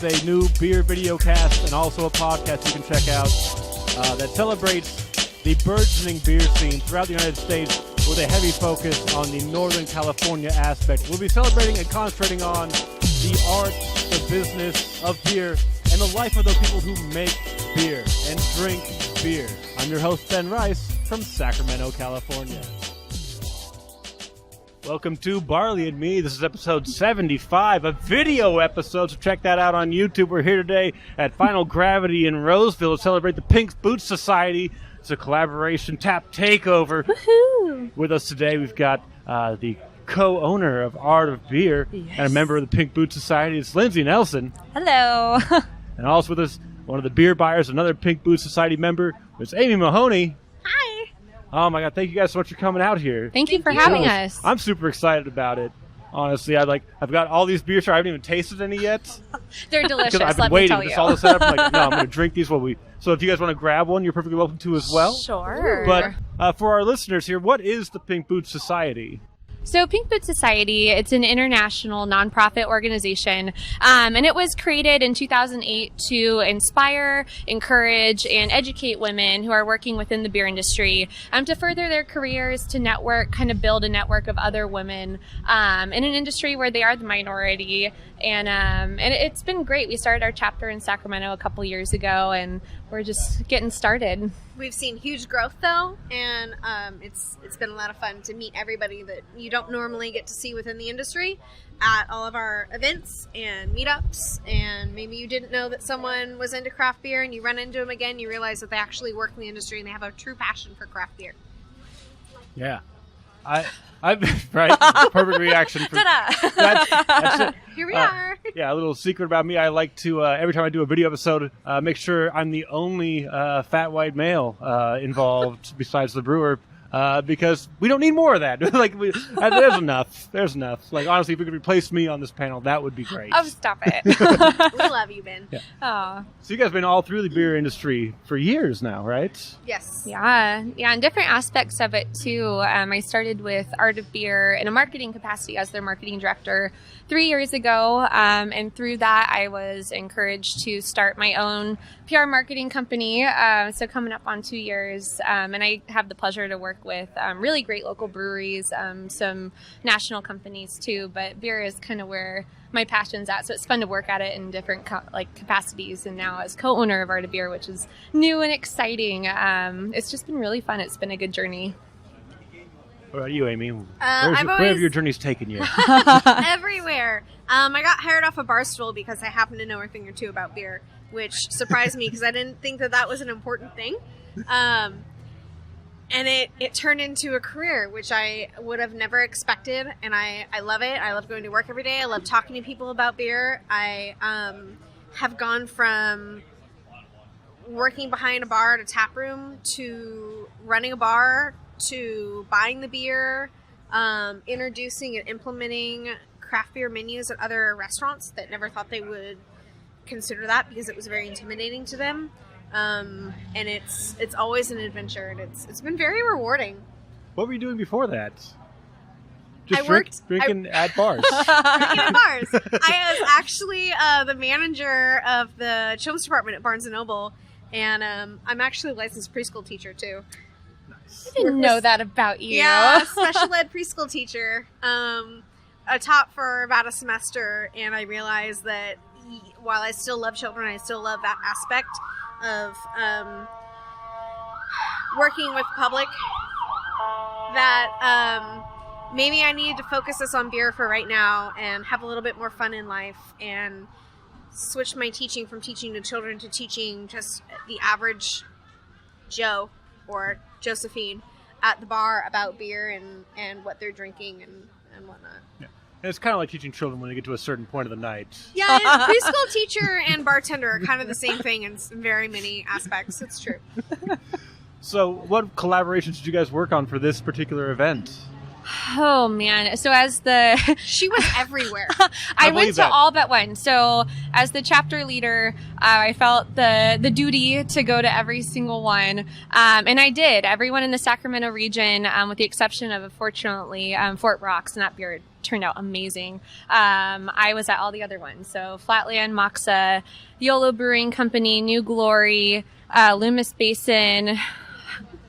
a new beer video cast and also a podcast you can check out that celebrates the burgeoning beer scene throughout the United States with a heavy focus on the Northern California aspect. We'll be celebrating and concentrating on the art, the business of beer, and the life of those people who make beer and drink beer. I'm your host, Ben Rice, from Sacramento, California. Welcome to Barley and Me. This is episode 75, a video episode, so check that out on YouTube. We're here today at Final Gravity in Roseville to celebrate the Pink Boots Society. It's a collaboration tap takeover. Woohoo! With us today, we've got the co-owner of Art of Beer and a member of the Pink Boots Society. It's Lindsey Nelson. Hello. And also with us, one of the beer buyers, another Pink Boots Society member. It's Amy Mahoney. Hi. Oh my God! Thank you guys so much for coming out here. Thank you for having us. I'm super excited about it. Honestly, I've got all these beers here. I haven't even tasted any yet. They're delicious. I've been let waiting. me tell you. All the setup. I'm like, no, I'm going to drink these while we. So if you guys want to grab one, you're perfectly welcome to as well. Sure. But for our listeners here, what is the Pink Boots Society? So Pink Boots Society, it's an international nonprofit organization, and it was created in 2008 to inspire, encourage, and educate women who are working within the beer industry to further their careers, to network, kind of build a network of other women in an industry where they are the minority. And it's been great. We started our chapter in Sacramento a couple years ago, and we're just getting started. We've seen huge growth, though, and it's been a lot of fun to meet everybody that you don't normally get to see within the industry at all of our events and meetups. And maybe you didn't know that someone was into craft beer, and you run into them again, you realize that they actually work in the industry and they have a true passion for craft beer. Yeah. I've right, perfect reaction. That's it. Here we are. Yeah, a little secret about me. I like to, every time I do a video episode, make sure I'm the only fat white male involved besides the brewer, because we don't need more of that. There's enough. There's enough. Like, honestly, if you could replace me on this panel, that would be great. Oh, stop it. We love you, Ben. Yeah. Oh. So you guys have been all through the beer industry for years now, right? Yes. Yeah, and different aspects of it, too. I started with Art of Beer in a marketing capacity as their marketing director 3 years ago, and through that, I was encouraged to start my own PR marketing company, so coming up on 2 years, and I have the pleasure to work with really great local breweries, some national companies, too, but beer is kind of where my passion's at, so it's fun to work at it in different capacities, and now as co-owner of Art of Beer, which is new and exciting, it's just been really fun. It's been a good journey. What about you, Amy? Where have your journeys taken you? Everywhere. I got hired off a bar stool because I happen to know a thing or two about beer, which surprised me because I didn't think that was an important thing. And it turned into a career, which I would have never expected, and I love it. I love going to work every day. I love talking to people about beer. I have gone from working behind a bar at a tap room to running a bar to buying the beer, introducing and implementing craft beer menus at other restaurants that never thought they would consider that because it was very intimidating to them. And it's always an adventure, and it's been very rewarding. What were you doing before that? Drinking at bars. Drinking at bars. I was actually the manager of the children's department at Barnes & Noble, and I'm actually a licensed preschool teacher, too. Nice. I didn't know that about you. Yeah, special ed preschool teacher. I taught for about a semester, and I realized that while I still love children, I still love that aspect of working with public, that maybe I needed to focus this on beer for right now and have a little bit more fun in life and switch my teaching from teaching to children to teaching just the average Joe or Josephine at the bar about beer and what they're drinking and whatnot. Yeah. And it's kind of like teaching children when they get to a certain point of the night. Yeah, preschool teacher and bartender are kind of the same thing in very many aspects. It's true. So what collaborations did you guys work on for this particular event? Oh man. So as the She was everywhere. I went believe to that. all but one. So as the chapter leader, I felt the duty to go to every single one. And I did. Everyone in the Sacramento region, with the exception of, unfortunately, Fort Rox, and that beer turned out amazing. I was at all the other ones. So Flatland, Moxa, YOLO Brewing Company, New Glory, Loomis Basin.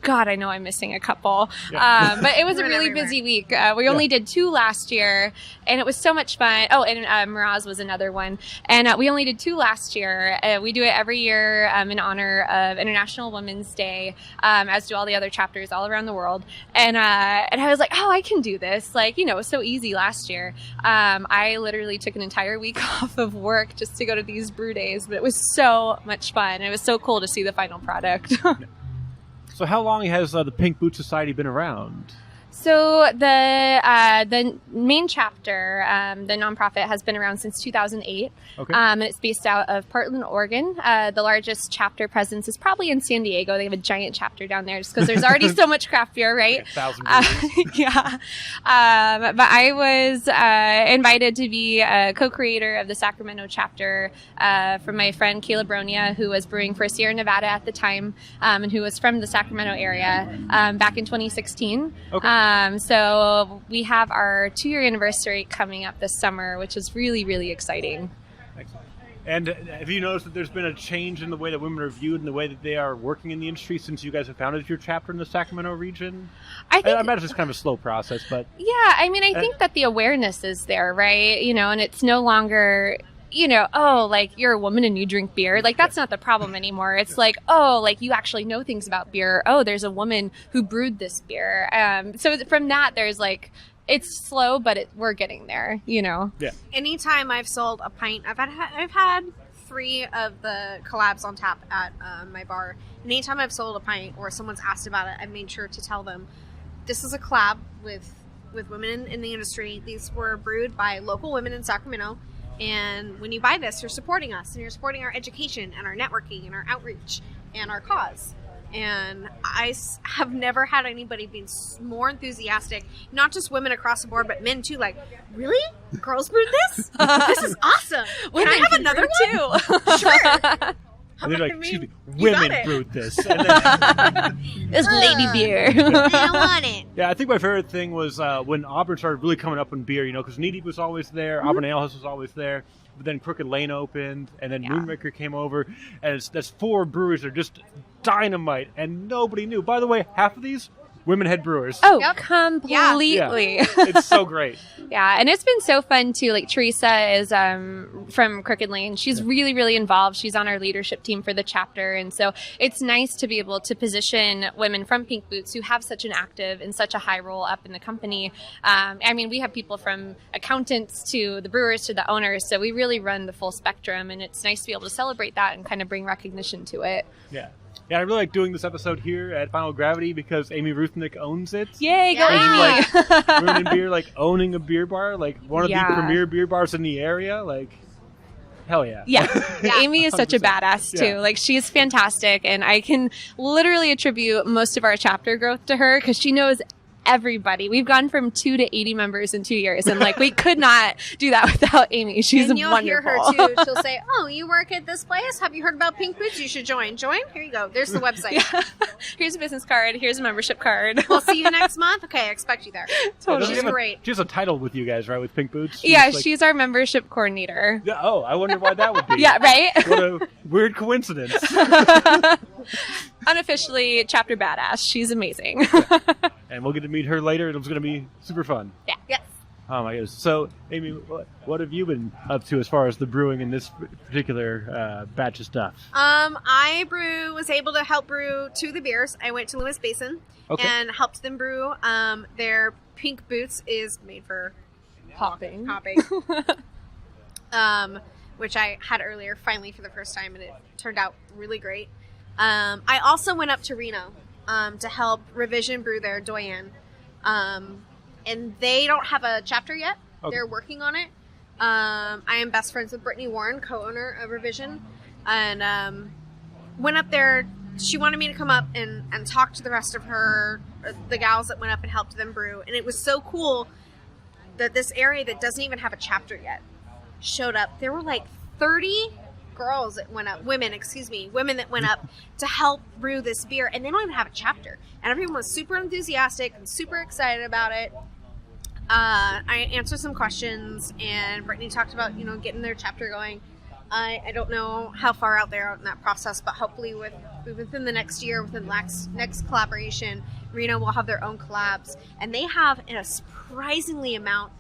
God, I know I'm missing a couple. Yeah. But it was a We're really everywhere. busy week. We only did 2 last year, and it was so much fun. Oh, and Miraz was another one. And we only did 2 last year. We do it every year in honor of International Women's Day, as do all the other chapters all around the world. And I was like, oh, I can do this. Like, it was so easy last year. I literally took an entire week off of work just to go to these brew days, but it was so much fun. It was so cool to see the final product. So how long has the Pink Boot Society been around? So the main chapter, the nonprofit, has been around since 2008. Okay. And it's based out of Portland, Oregon. The largest chapter presence is probably in San Diego. They have a giant chapter down there just because there's already so much craft beer, right? 1,000 breweries. Yeah. But I was invited to be a co-creator of the Sacramento chapter from my friend Caleb Bronia, who was brewing for Sierra Nevada at the time, and who was from the Sacramento area back in 2016. Okay. So we have our 2-year anniversary coming up this summer, which is really, really exciting. Excellent. And have you noticed that there's been a change in the way that women are viewed and the way that they are working in the industry since you guys have founded your chapter in the Sacramento region? I imagine it's kind of a slow process, but... Yeah, I mean, I think that the awareness is there, right? And it's no longer... oh, like, you're a woman and you drink beer. Like, that's not the problem anymore. It's like, oh, like, you actually know things about beer. Oh, there's a woman who brewed this beer. So from that, there's like, it's slow, but we're getting there, Yeah. Anytime I've sold a pint, I've had 3 of the collabs on tap at my bar. And anytime I've sold a pint or someone's asked about it, I've made sure to tell them this is a collab with women in the industry. These were brewed by local women in Sacramento. And when you buy this, you're supporting us, and you're supporting our education and our networking and our outreach and our cause. And I have never had anybody be more enthusiastic, not just women across the board, but men too. Like, really? Girls brewed this? This is awesome. Can I have another one? too? Sure. And they're like, I mean, excuse me, you got women it. brewed this. And then, It's lady beer. I don't want it. yeah, I think my favorite thing was when Auburn started really coming up in beer, because Knee Deep was always there, Auburn Ale House was always there, but then Crooked Lane opened, and then Yeah. Moonraker came over, and that's 4 breweries that are just dynamite, and nobody knew. By the way, half of these, women head brewers. Oh, Yep. completely. It's so great. Yeah, and it's been so fun too. Like, Teresa is from Crooked Lane. She's really, really involved. She's on our leadership team for the chapter, and so it's nice to be able to position women from Pink Boots who have such an active and such a high role up in the company. I mean, we have people from accountants to the brewers to the owners, so we really run the full spectrum, and it's nice to be able to celebrate that and kind of bring recognition to it. Yeah. Yeah, I really like doing this episode here at Final Gravity because Amy Ruthnick owns it. Yay, go Yeah. Amy! Brewing and beer, like owning a beer bar, like one of the Yeah. premier beer bars in the area, like hell yeah. Yeah. Amy is such a 100%. badass too. Yeah. Like, she's fantastic, and I can literally attribute most of our chapter growth to her because she knows everybody. We've gone from 2 to 80 members in 2 years, and like, we could not do that without Amy. She's And you'll wonderful. hear her too. She'll say, "Oh, you work at this place? Have you heard about Pink Boots? You should join. Join? Here you go. There's the website. Yeah. Here's a business card. Here's a membership card. We'll see you next month. Okay, I expect you there." Totally. She's great. She has a title with you guys, right? With Pink Boots. Yeah, just, like- she's our membership coordinator. Yeah, oh, I wonder why that would be. Yeah, right? What a weird coincidence. Unofficially, chapter badass. She's amazing. And we'll get to meet her later. It's going to be super fun. Yeah. Yes. Oh my goodness. So, Amy, what have you been up to as far as the brewing in this particular batch of stuff? I was able to help brew 2 of the beers. I went to Loomis Basin Okay. and helped them brew. Their Pink Boots is made for Hopping. Which I had earlier, finally for the first time, and it turned out really great. I also went up to Reno to help Revision brew their Doyen. And they don't have a chapter yet. Okay. They're working on it. I am best friends with Brittany Warren, co-owner of Revision, and went up there she wanted me to come up and talk to the rest of the gals that went up and helped them brew. And it was so cool that this area that doesn't even have a chapter yet showed up. There were like 30 girls that went up, women that went up to help brew this beer, and they don't even have a chapter. And everyone was super enthusiastic and super excited about it. I answered some questions, and Brittany talked about, getting their chapter going. I don't know how far out they're in that process, but hopefully within the next year, within the next collaboration, Reno will have their own collabs. And they have a surprisingly amount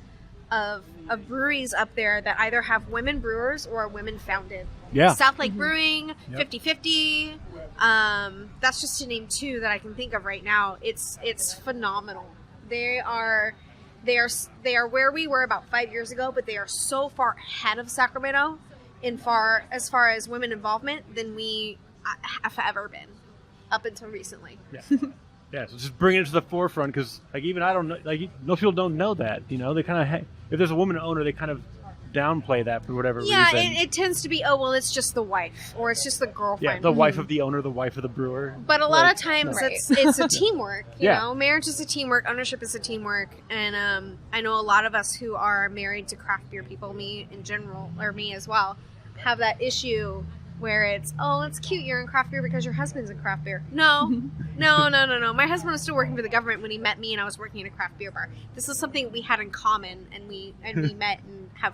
of breweries up there that either have women brewers or are women founded. Yeah. South Lake Brewing, Yep. 50/50. That's just to name two that I can think of right now. It's phenomenal. They are where we were about 5 years ago, but they are so far ahead of Sacramento as far as women involvement than we have ever been up until recently. Yeah. Yeah, so just bring it to the forefront, because even I don't know, most people don't know that. They kind of if there's a woman owner, they kind of downplay that for whatever reason. Yeah, it tends to be, it's just the wife, or it's just the girlfriend. Yeah, the wife of the owner, the wife of the brewer. But a lot of times it's a teamwork. You Yeah. know, marriage is a teamwork, ownership is a teamwork, and I know a lot of us who are married to craft beer people, me in general, or me as well, have that issue where it's cute you're in craft beer because your husband's in craft beer. No. My husband was still working for the government when he met me, and I was working in a craft beer bar. This is something we had in common, and we met and have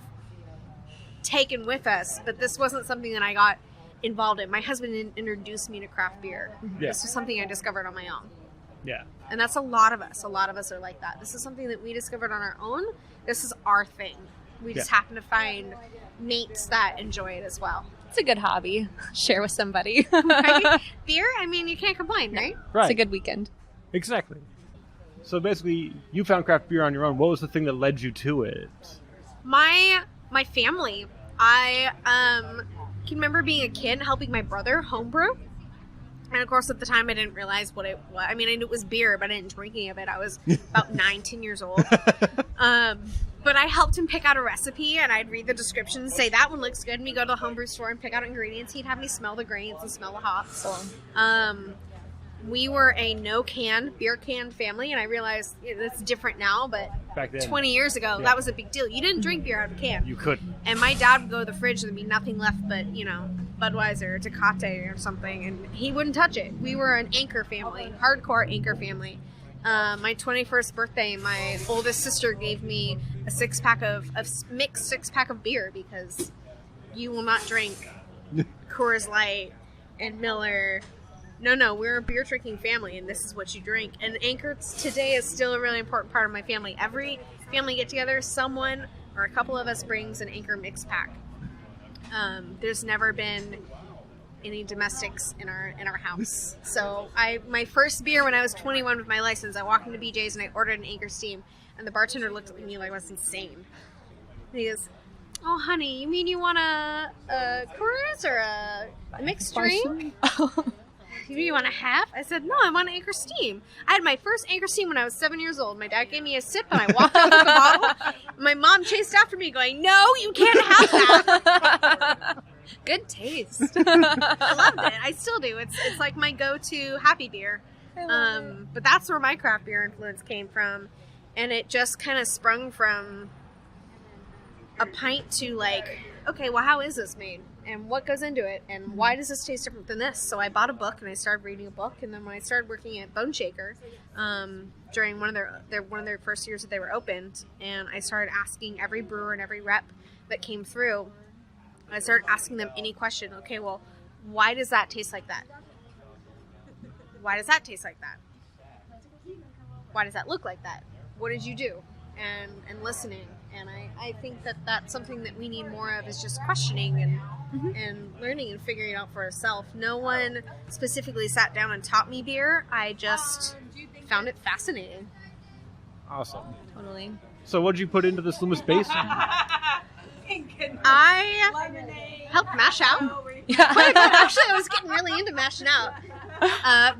taken with us, but this wasn't something that I got involved in. My husband introduced me to craft beer. Yeah. This was something I discovered on my own. Yeah. And that's a lot of us. A lot of us are like that. This is something that we discovered on our own. This is our thing. We just happen to find mates that enjoy it as well. It's a good hobby. Share with somebody. Right? Beer? I mean, you can't complain, right? Right. It's a good weekend. Exactly. So basically, you found craft beer on your own. What was the thing that led you to it? My family. I can remember being a kid and helping my brother homebrew. And of course, at the time, I didn't realize what it was. I mean, I knew it was beer, but I didn't drink any of it. I was about 9-10 years old. But I helped him pick out a recipe, and I'd read the description and say, that one looks good. And we go to the homebrew store and pick out ingredients. He'd have me smell the grains and smell the hops. We were a beer can family, and I realized it's different now, but Back then, 20 years ago, that was a big deal. You didn't drink beer out of a can. you couldn't. And my dad would go to the fridge, and there'd be nothing left but, Budweiser or Tecate or something, and he wouldn't touch it. We were an Anchor family, hardcore Anchor family. My 21st birthday, my oldest sister gave me a mixed six-pack of beer because you will not drink Coors Light and Miller. No, we're a beer drinking family, and this is what you drink. And Anchor today is still a really important part of my family. Every family get together, someone or a couple of us brings an Anchor mix pack. There's never been any domestics in our house. So my first beer when I was 21 with my license, I walked into BJ's and I ordered an Anchor Steam, and the bartender looked at me like I was insane. And he goes, "Oh, honey, you mean you want a Coors or a mixed drink? You want a half?" I said, "No, I want an Anchor Steam." I had my first Anchor Steam when I was 7 years old. My dad gave me a sip, and I walked out with the bottle. My mom chased after me going, "No, you can't have that." Good taste. I loved it. I still do. It's like my go-to happy beer. But that's where my craft beer influence came from. And it just kind of sprung from a pint to like, okay, well, how is this made? And what goes into it? And why does this taste different than this? So I bought a book and I started reading a book. And then when I started working at Bone Shaker during one of their first years that they were opened, and I started asking every brewer and every rep that came through, I started asking them any question. Okay, well, why does that taste like that? Why does that taste like that? Why does that look like that? What did you do? And listening. And I think that that's something that we need more of, is just questioning and learning and figuring it out for ourselves. No one specifically sat down and taught me beer. I just found it fascinating. Awesome. Totally. So what did you put into this Loomis Basin? I helped mash out. Actually, I was getting really into mashing out.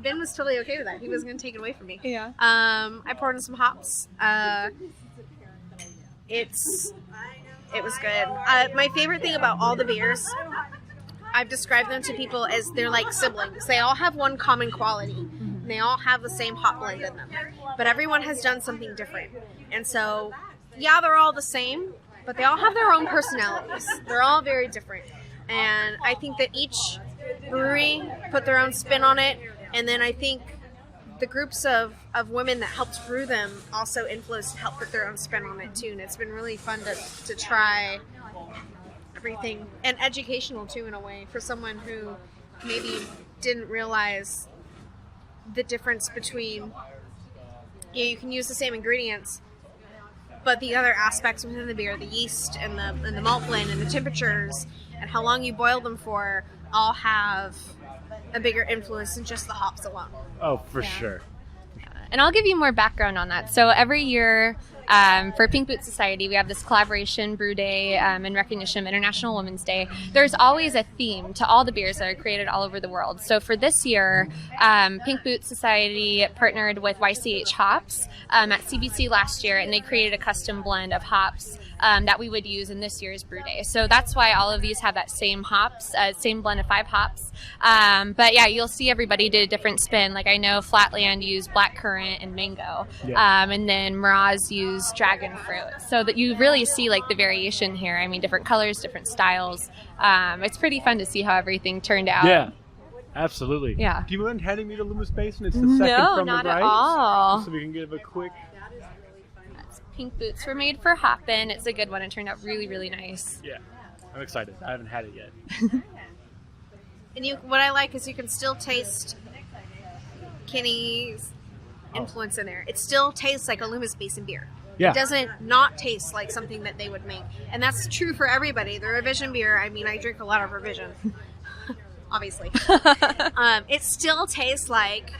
Ben was totally okay with that. He wasn't going to take it away from me. Yeah. I poured in some hops. It was good. My favorite thing about all the beers I've described them to people as they're like siblings. They all have one common quality. And they all have the same hop blend in them. But everyone has done something different. And so, yeah, they're all the same, but they all have their own personalities. They're all very different. And I think that each brewery put their own spin on it. And then I think the groups of women that helped brew them also influenced and helped put their own spin on it too. And it's been really fun to try everything, and educational too in a way for someone who maybe didn't realize the difference between, you can use the same ingredients, but the other aspects within the beer, the yeast and the malt blend and the temperatures and how long you boil them for, all have a bigger influence than just the hops alone. Oh, for sure. And I'll give you more background on that. So every year for Pink Boots Society, we have this collaboration brew day in recognition of International Women's Day. There's always a theme to all the beers that are created all over the world. So for this year, Pink Boots Society partnered with YCH Hops at CBC last year, and they created a custom blend of hops that we would use in this year's brew day. So that's why all of these have that same hops, same blend of 5 hops. But yeah, you'll see everybody did a different spin. Like I know Flatland used blackcurrant and mango, and then Miraz used dragon fruit. So that you really see like the variation here. I mean, different colors, different styles. It's pretty fun to see how everything turned out. Yeah. Absolutely. Yeah. Do you mind handing me to Loomis Basin? It's the second from not the right. at all. So we can give a quick... Pink Boots were made for hoppin'. It's a good one. It turned out really, really nice. Yeah. I'm excited. I haven't had it yet. And what I like is you can still taste Kenny's influence in there. It still tastes like a Loomis Basin beer. Yeah. It doesn't not taste like something that they would make. And that's true for everybody. The revision beer, I mean, I drink a lot of revision, obviously. It still tastes like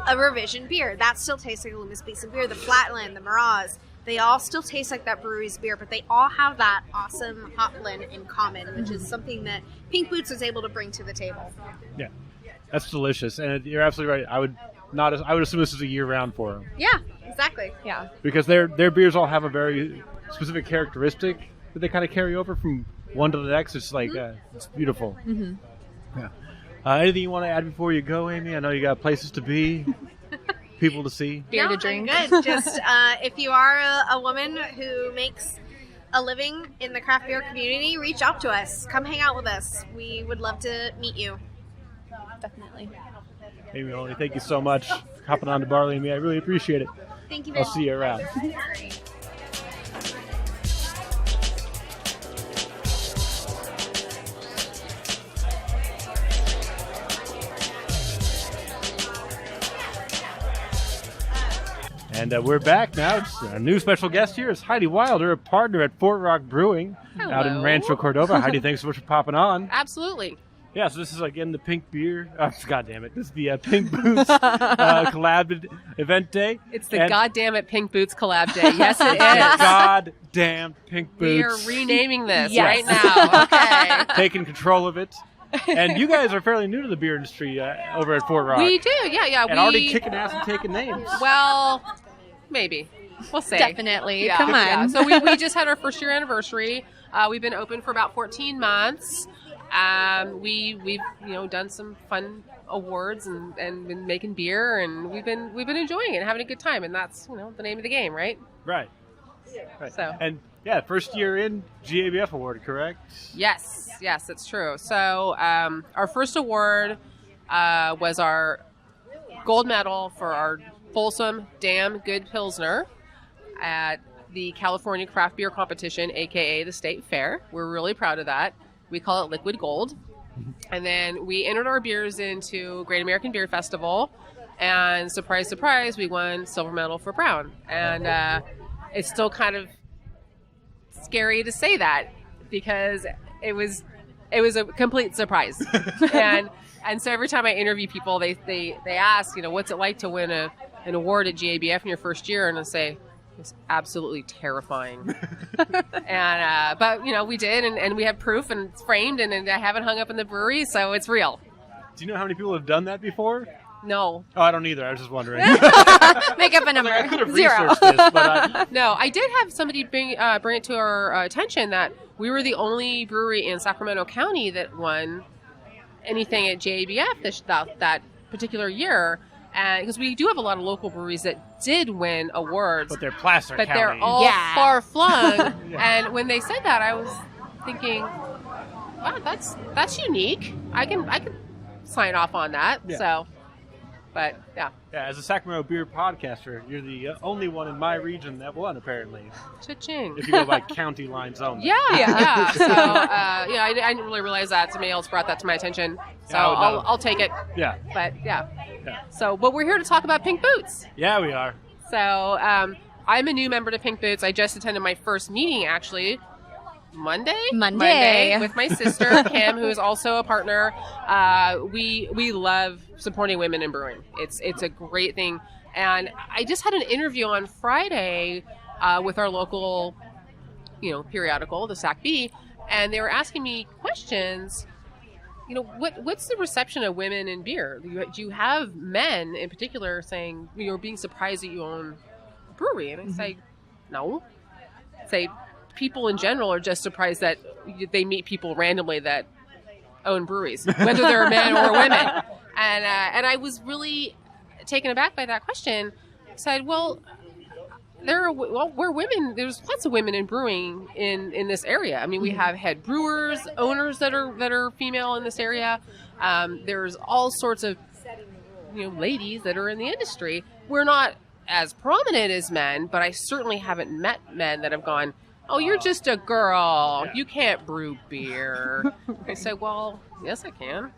a revision beer. That still tastes like a Loomis Basin beer. The Flatland, the Miraz, they all still taste like that brewery's beer, but they all have that awesome hop blend in common, which is something that Pink Boots was able to bring to the table. Yeah. That's delicious. And you're absolutely right. I would assume this is a year-round for them. Yeah, exactly. Yeah. Because their beers all have a very specific characteristic that they kind of carry over from one to the next. It's like, it's beautiful. Mm-hmm. Yeah. Anything you want to add before you go, Amy? I know you got places to be, people to see. Beer to drink. Good. Just if you are a woman who makes a living in the craft beer community, reach out to us. Come hang out with us. We would love to meet you. Definitely. Amy Mahoney, thank you so much for hopping on to Barley and me. I really appreciate it. Thank you very I'll see you around. And we're back now. It's our new special guest here is Heidi Wilder, a partner at Rock Brewing out in Rancho Cordova. Heidi, thanks so much for popping on. Absolutely. Yeah, so this is again the Pink Beer. God damn it! This is the Pink Boots collab event day. It's the goddamn it Pink Boots collab day. Yes, it is. Goddamn Pink Boots. We are renaming this Yes. right now. Okay. Taking control of it. And you guys are fairly new to the beer industry over at Fort Rock. We do, yeah. And already kicking ass and taking names. Well, maybe. We'll see. Definitely. Yeah. Come on. Yeah. So we just had our first year anniversary. We've been open for about 14 months. We've done some fun awards and been making beer, and we've been enjoying it and having a good time, and that's the name of the game, right? Right. So and yeah, first year in GABF award, correct? yes, that's true. So our first award was our gold medal for our Folsom Damn Good Pilsner at the California Craft Beer Competition, aka the State Fair. We're really proud of that. We call it Liquid Gold. And then we entered our beers into Great American Beer Festival, and surprise, surprise, we won silver medal for Brown. And it's still kind of scary to say that because it was a complete surprise. and so every time I interview people, they ask, what's it like to win an award at GABF in your first year? And I say, it's absolutely terrifying. But we did, and we have proof, and it's framed, and I have it hung up in the brewery, so it's real. Do you know how many people have done that before? No. Oh, I don't either. I was just wondering. Make up a number. I could have 0. researched this, but No, I did have somebody bring it to our attention that we were the only brewery in Sacramento County that won anything at GABF that particular year. And because we do have a lot of local breweries that did win awards, But they're Placer but County. they're all Yeah. far flung. And when they said that, I was thinking, wow, that's unique. I can sign off on that. Yeah. So, but yeah, Yeah, as a Sacramento beer podcaster, you're the only one in my region that won, apparently. cha-ching. If you go by county lines only. Yeah. So, I didn't really realize that. Somebody else brought that to my attention. So Yeah, I would know. I'll take it. Yeah. But yeah. Yeah. So, but we're here to talk about Pink Boots. Yeah, we are. So, I'm a new member to Pink Boots. I just attended my first meeting, actually, Monday with my sister, Kim, who is also a partner. We love supporting women in brewing. It's a great thing. And I just had an interview on Friday with our local, periodical, the Sac B, and they were asking me questions. What's the reception of women in beer? Do you have men in particular saying, being surprised that you own a brewery? And I say, no. Say, people in general are just surprised that they meet people randomly that own breweries, whether they're men or women. And I was really taken aback by that question. I said, we're women. There's lots of women in brewing in this area. I mean, we have head brewers, owners that are female in this area. There's all sorts of ladies that are in the industry. We're not as prominent as men, but I certainly haven't met men that have gone, oh, you're just a girl. You can't brew beer. I said, well, yes, I can.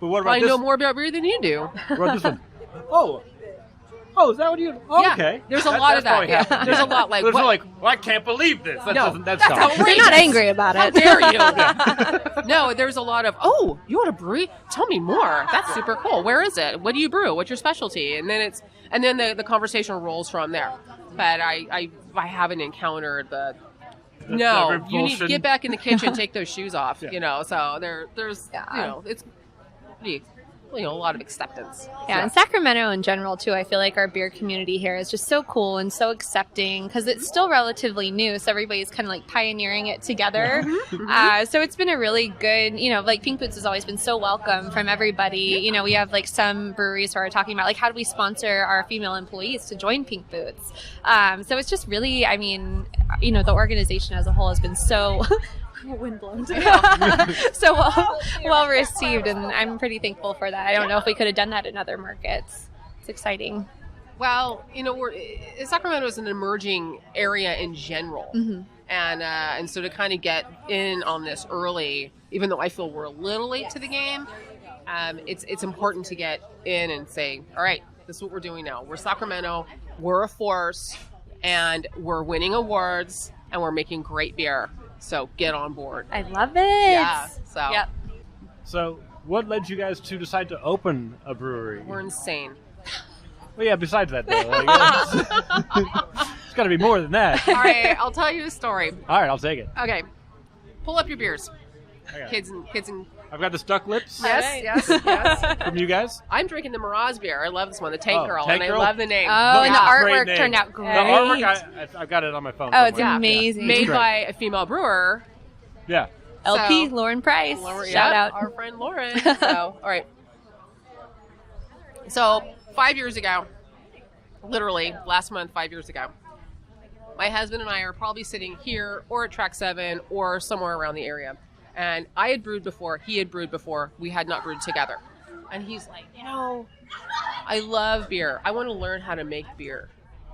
But what about I this? know more about beer than you do. What about this one? Oh, is that what you... Oh, Yeah, okay. there's a lot of that. probably happened, There's a lot like, There's what- like, well, I can't believe this. That No, doesn't, that's that's dumb. outrageous. They're not angry about How it. dare you? No, there's a lot of, oh, you want a brewery? Tell me more. That's super cool. Where is it? What do you brew? What's your specialty? And then the conversation rolls from there. But I haven't encountered the no, you need to repulsion. get back in the kitchen, take those shoes off. Yeah. So there's it's pretty, a lot of acceptance. Yeah, and Sacramento in general, too, I feel like our beer community here is just so cool and so accepting because it's still relatively new, so everybody's kind of like pioneering it together. So it's been a really good, like Pink Boots has always been so welcome from everybody. We have like some breweries who are talking about like how do we sponsor our female employees to join Pink Boots. So it's just really, the organization as a whole has been so... windblown. So well received, and I'm pretty thankful for that. I don't know if we could have done that in other markets. It's exciting. Well, Sacramento is an emerging area in general, and so to kind of get in on this early, even though I feel we're a little late to the game, it's important to get in and say, all right, this is what we're doing now. We're Sacramento, we're a force, and we're winning awards, and we're making great beer. So get on board. I love it. Yeah. So Yep. So, what led you guys to decide to open a brewery? we're insane. Well, yeah, besides that, though. It's got to be more than that. All right, I'll tell you a story. All right, I'll take it. Okay, pull up your beers, I got it. kids and I've got the stuck lips yes. from you guys. I'm drinking the Mirage beer. I love this one, the Tank Oh, Girl, Tank and Girl? I love the name. Oh, and the Yeah. Great artwork name. turned out The great. artwork, I've got it on my phone. Oh, it's somewhere. amazing. Made great. by a female brewer. Yeah. LP, So- Lauren Price. Lauren- Shout yep, out. our friend Lauren. So, all right. So 5 years ago, literally last month, 5 years ago, my husband and I are probably sitting here or at Track 7 or somewhere around the area. And I had brewed before, he had brewed before, we had not brewed together. And he's like, I love beer. I want to learn how to make beer.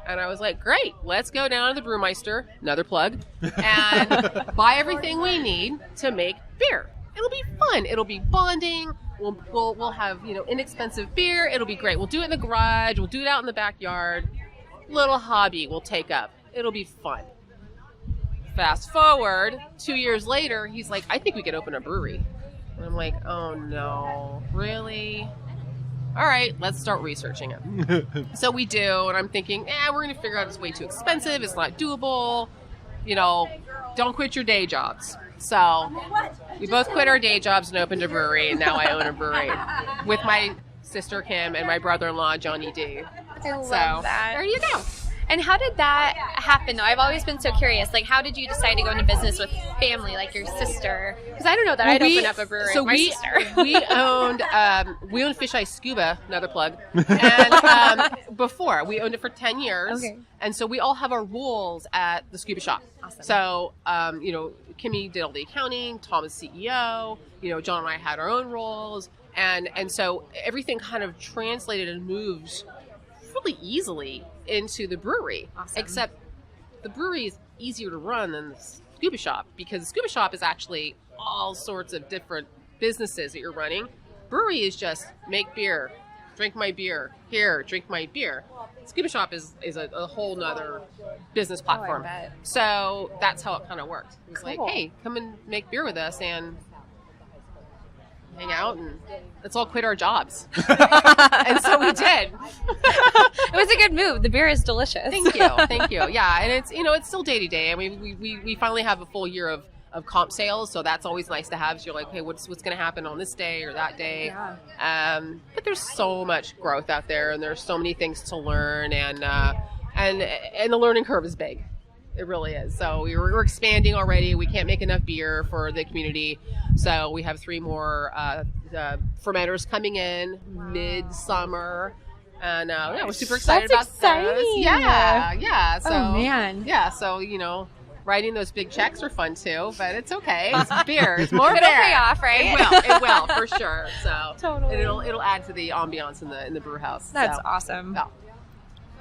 And I was like, great, let's go down to the Brewmeister, another plug, and buy everything we need to make beer. It'll be fun. It'll be bonding. We'll have, inexpensive beer. It'll be great. We'll do it in the garage. We'll do it out in the backyard. Little hobby we'll take up. It'll be fun. Fast forward, 2 years later, he's like, I think we could open a brewery. And I'm like, oh no, really? All right, let's start researching it. So we do, and I'm thinking, we're going to figure out it's way too expensive. It's not doable. Don't quit your day jobs. So we both quit our day jobs and opened a brewery, and now I own a brewery with my sister Kim and my brother-in-law Johnny D. I love So that. there you go. And how did that happen, though? I've always been so curious. Like, how did you decide to go into business with family, like your sister? Because I don't know that I'd open up a brewery with my sister. we owned Fish Eye Scuba, another plug, and before. We owned it for 10 years. Okay. And so we all have our roles at the scuba shop. Awesome. So, Kimmy did all the accounting, Tom is CEO, John and I had our own roles. And so everything kind of translated and moved really easily into the brewery. Awesome. Except the brewery is easier to run than the scuba shop, because the scuba shop is actually all sorts of different businesses that you're running. Brewery is just make beer, drink my beer, here, drink my beer. Scuba shop is a whole nother business platform. I bet. So that's how it kind of worked. It was Cool. like, hey, come and make beer with us and hang out, and let's all quit our jobs. And so we did. It was a good move. The beer is delicious. Thank you. Yeah, and it's still day to day. I mean, we finally have a full year of comp sales, so that's always nice to have. So you're like, hey, what's going to happen on this day or that day? Yeah. But there's so much growth out there, and there's so many things to learn, and the learning curve is big. It really is. So we're expanding already. We can't make enough beer for the community, so we have 3 more fermenters coming in mid-summer. And we're super excited That's about exciting. this. Yeah. So, Oh, man. Yeah, so, writing those big checks are fun too, but it's okay. It's beer. It's more It'll beer. pay off, right? It will for sure. So Totally. and it'll add to the ambiance in the brew house. That's so, awesome. Yeah.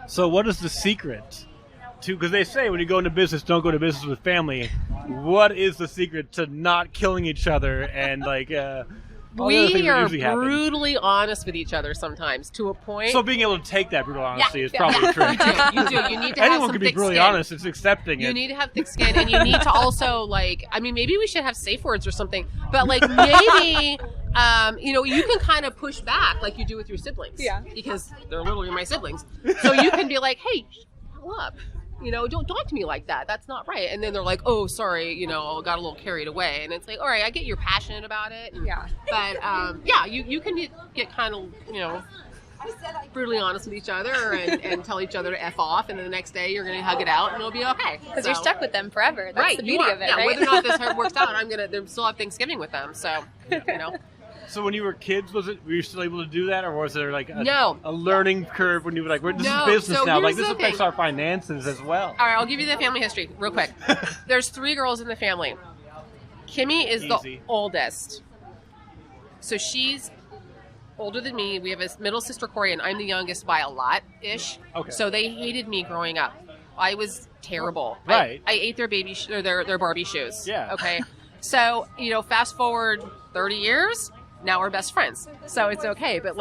So what is the secret to, because they say when you go into business, don't go to business with family. What is the secret to not killing each other and all the other things We that are usually happen? brutally honest with each other sometimes, to a point. So being able to take that brutal honesty is Yeah. probably true. You do. You need to have Anyone some can be thick brutally skin. honest. It's accepting You it. need to have thick skin, and you need to also maybe we should have safe words or something. But maybe you can kind of push back like you do with your siblings. Yeah. Because they're literally my siblings. So you can be like, hey, shut up. Don't talk to me like that. That's not right. And then they're like, oh, sorry, got a little carried away. And it's like, all right, I get you're passionate about it. Yeah. But, you can get kind of, brutally honest with each other and tell each other to F off. And then the next day you're going to hug it out and it'll be okay. Because you're stuck with them forever. That's right, the you beauty are. of it, yeah, right? whether or not this works out, they still have Thanksgiving with them. So, So when you were kids, were you still able to do that, or was there No. a learning curve when you were like, this No. is business So now, here's this the affects thing. our finances as well? All right, I'll give you the family history real quick. There's 3 girls in the family. Kimmy is Easy. the oldest. So she's older than me. We have a middle sister, Corey, and I'm the youngest by a lot-ish. Okay. So they hated me growing up. I was terrible. Right. I ate their baby their Barbie shoes. Yeah. Okay. So, fast forward 30 years, now we're best friends. So it's okay. But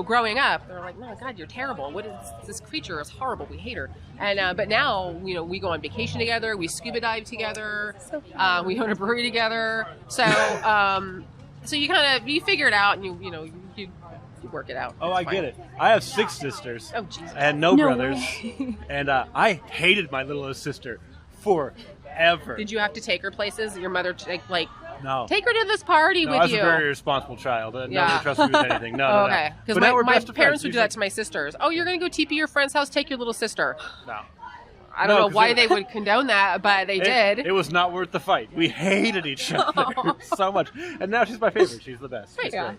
growing up, they're like, no, God, you're terrible. What is this creature? Is horrible. We hate her. And but now, we go on vacation together. We scuba dive together. So fun. We own a brewery together. So so you figure it out, and you work it out. Oh, It's I fine. get it. I have 6 sisters. Oh, Jesus. I had no brothers. way. And I hated my littlest sister forever. Did you have to take her places? Your mother No. take her to this party No, with I was you? a very irresponsible child. Nobody Yeah. trusted me with anything. No, Oh, no, okay. no. Because But now we're my best of parents friends. would do that to my sisters. Oh, you're going to go TP your friend's house? Take your little sister. No. I don't No, know 'cause why it- they would condone that, but they did. It was not worth the fight. We hated each other so much. And now she's my favorite. She's the best. She's Yeah. great.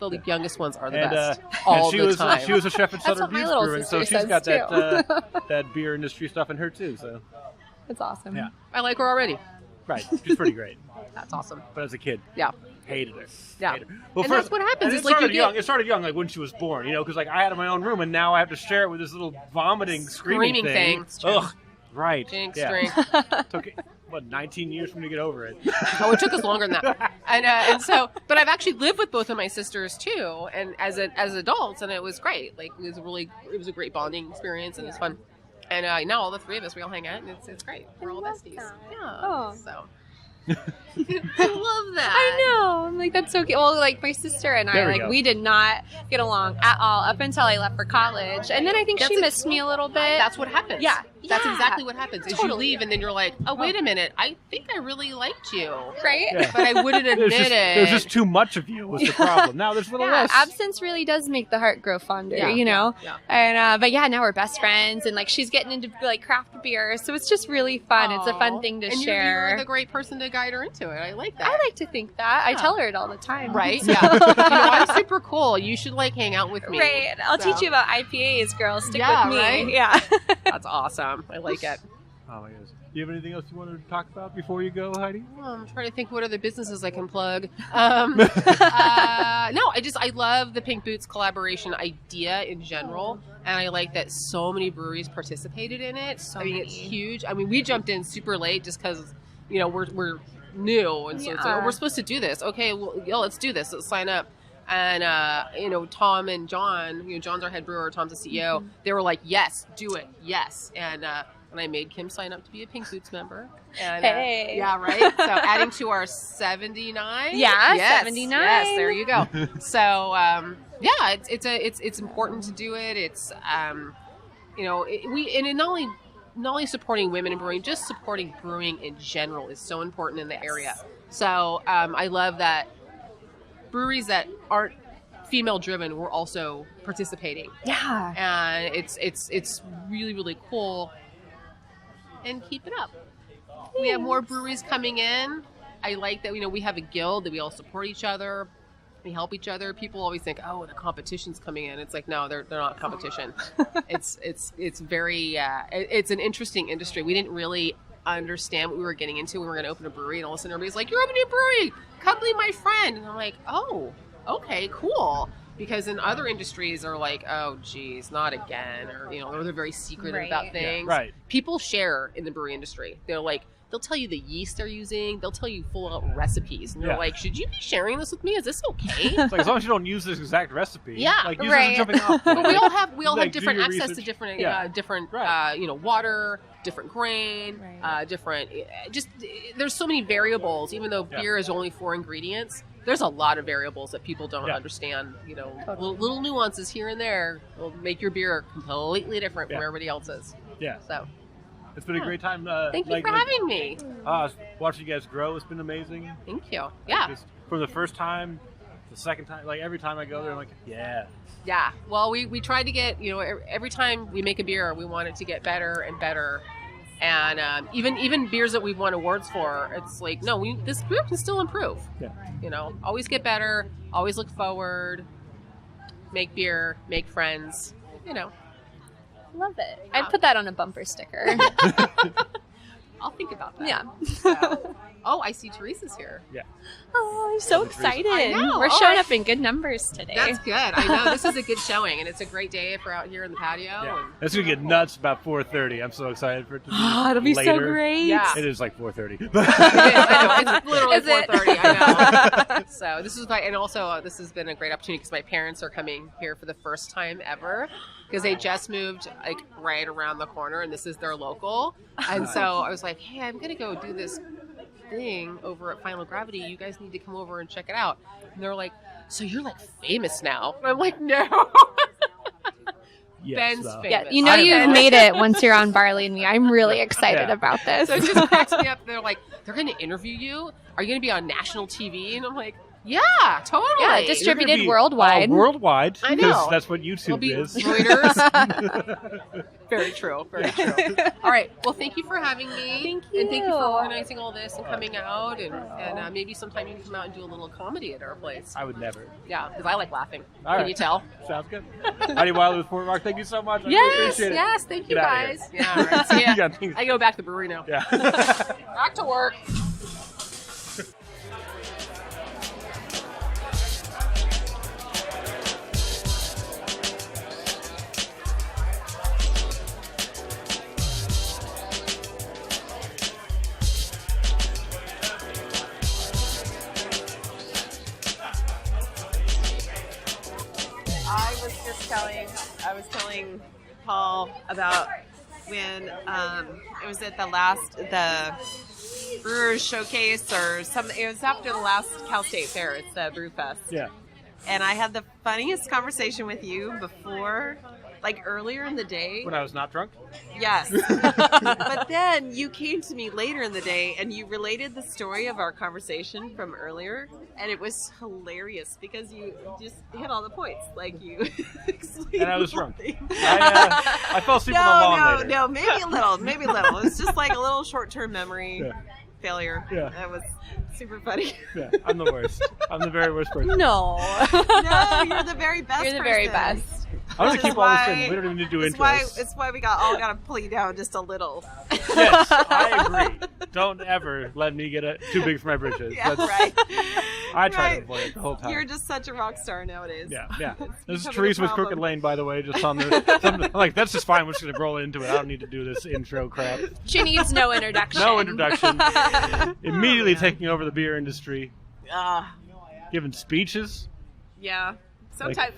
The youngest ones are the And, best. and All she the was time. she was a chef at That's Southern what my Butte little Brewing, so sister she's got says, that beer industry stuff in her too. So That's awesome. yeah, I like her already. right. She's pretty great. That's awesome. But as a kid, Yeah. hated her. Yeah. Hated her. Well, And that's what happens. and It's it like started you get- young. It started young, like when she was born. Because I had my own room, and now I have to share it with this little vomiting, screaming thing. It's true. Ugh. Right. Jinx, yeah. drink. Took 19 years for me to get over it. Oh, it took us longer than that. And so, but I've actually lived with both of my sisters too, and as adults, and it was great. It was a great bonding experience, and it's fun. And now all the 3 of us, we all hang out, and it's great. We're all love besties. that. Yeah. Oh. So. I love that. I know. I'm like, that's so cute. Well, my sister and There we I, go. we did not get along at all up until I left for college. And then I think she missed me a little bit. That's what happens. Yeah. That's Yeah. exactly what happens. Is Totally. you leave and then you're like, oh, wait a minute. I think I really liked you. Right? Yeah. But I wouldn't admit it. There's just too much of you was the problem. Now there's a little Yeah, less. absence really does make the heart grow fonder, you know? Yeah. And but yeah, now we're best friends, and like she's getting into like craft beer, so it's just really fun. It's a fun thing to and share. You're the great person to guide her into it. I like that. I like to think that. I Yeah. tell her it all the time. Right? Yeah. I'm super cool. You should like hang out with me. Right. I'll So, teach you about IPAs, girl. Stick Yeah, with me. right? Yeah. That's awesome. I like it. Oh my goodness. Do you have anything else you wanted to talk about before you go, Heidi? Well, I'm trying to think what other businesses I can plug. No, I love the Pink Boots collaboration idea in general, and I like that so many breweries participated in it. So I mean, many. it's huge. I mean, we jumped in super late just because we're new, and so it's like, Yeah. oh, we're supposed to do this. Okay, well, yeah, let's do this. Let's sign up. And Tom and John, John's our head brewer, Tom's the CEO. They were like, yes, do it, yes. And I made Kim sign up to be a Pink Boots member. And, Hey. yeah, right. So adding to our 79. Yeah, Yes, 79. Yes, there you go. So yeah, it's important to do it. It's not only supporting women in brewing, just supporting brewing in general is so important in the area. So I love that breweries that aren't female driven were also participating, Yeah. and it's really, really cool. And keep it up. We have more breweries coming in. I like that we have a guild, that we all support each other, we help each other. People always think, oh, the competition's coming in. It's like, no, they're not competition. it's very it's an interesting industry. We didn't really understand what we were getting into when we were going to open a brewery, and all of a sudden everybody's like, you're opening a brewery, come be my friend. And I'm like, oh, okay, cool. Because in other industries are like, oh geez, not again, or they're very secretive Right. about things. Yeah, right. People share in the brewery industry. They're like, they'll tell you the yeast they're using, they'll tell you full out recipes, and you're Yeah. like, should you be sharing this with me? Is this okay? It's like, as long as you don't use this exact recipe. Yeah, like use right. it as a jumping off point. But we all have Like, do different your access to research. different Yeah. Right. water, different grain, Right. different there's so many variables. Even though Yeah. beer is only 4 ingredients, there's a lot of variables that people don't Yeah. understand. Little nuances here and there will make your beer completely different Yeah. from everybody else's. Yeah, So it's been a great time. thank you for having me. Watching you guys grow, it's been amazing. Thank you. Yeah. Just for the first time, the second time, like every time I go there, I'm like, yeah. Yeah. Well, we tried to get, every time we make a beer, we want it to get better and better. And even beers that we've won awards for, it's like, no, this beer can still improve. Yeah. Always get better, always look forward, make beer, make friends, Love it. I'd put that on a bumper sticker. I'll think about that. Yeah. So, I see Teresa's here. Yeah. Oh, I'm so excited. I know. We're All showing right. up in good numbers today. That's good. I know. This is a good showing, and it's a great day for out here in the patio. Yeah. And It's gonna get nuts about 4:30. I'm so excited for it to be. Oh, it'll be later. so great. Yeah. It is like 4:30. It is, I know. It's literally Is it? 4:30. I know. So this is and also this has been a great opportunity because my parents are coming here for the first time ever because they just moved like right around the corner, and this is their local. And so I was like, hey, I'm gonna go do this thing over at Final Gravity. You guys need to come over and check it out. And they're like, so you're like famous now? And I'm like, no. Yes, Ben's though. famous. Yeah, you know I you've am- made it once you're on Barley and Me. I'm really excited Yeah. about this. So it just cracks me up. They're like, they're going to interview you? Are you going to be on national TV? And I'm like, yeah, totally. Yeah, You're distributed gonna be worldwide. Worldwide. I know. 'cause that's what It'll YouTube be is. Reuters. Very true. Very true. All right. Well, thank you for having me. Thank And thank you for you. organizing all this and coming out. And maybe sometime you can come out and do a little comedy at our place. I would never. Yeah, because I like laughing. All Can right. you tell? Sounds good. Heidi Wilder with Fort Rock. Thank you so much. I really Yes, appreciate it. yes. Thank you, Get outta here. guys. Yeah, all right. See ya. You got things- I go back to the brewery now. Yeah. Back to work. I was telling Paul about when it was at the Brewers Showcase or something. It was after the last Cal State Fair. It's the Brew Fest. Yeah. And I had the funniest conversation with you before like earlier in the day. When I was not drunk? Yes. But then you came to me later in the day and you related the story of our conversation from earlier, and it was hilarious because you just hit all the points. Like you explained. And I was drunk. I fell asleep on the lawn later. No, maybe a little. It's just like a little short-term memory failure. Yeah. That was super funny. Yeah, I'm the worst. I'm the very worst person. No. No, you're the very best You're the person. very best. I'm going to keep all this in. We don't even need to do intros. It's why we got to pull you down just a little. Yes, I agree. Don't ever let me get too big for my britches. Yeah, right. I try to avoid it the whole time. You're just such a rock star nowadays. Yeah. This is Teresa with Crooked Lane, by the way, just on the... I'm like, that's just fine. We're just going to roll into it. I don't need to do this intro crap. She needs no introduction. No introduction. Immediately taking over the beer industry. Giving speeches. Yeah. Sometimes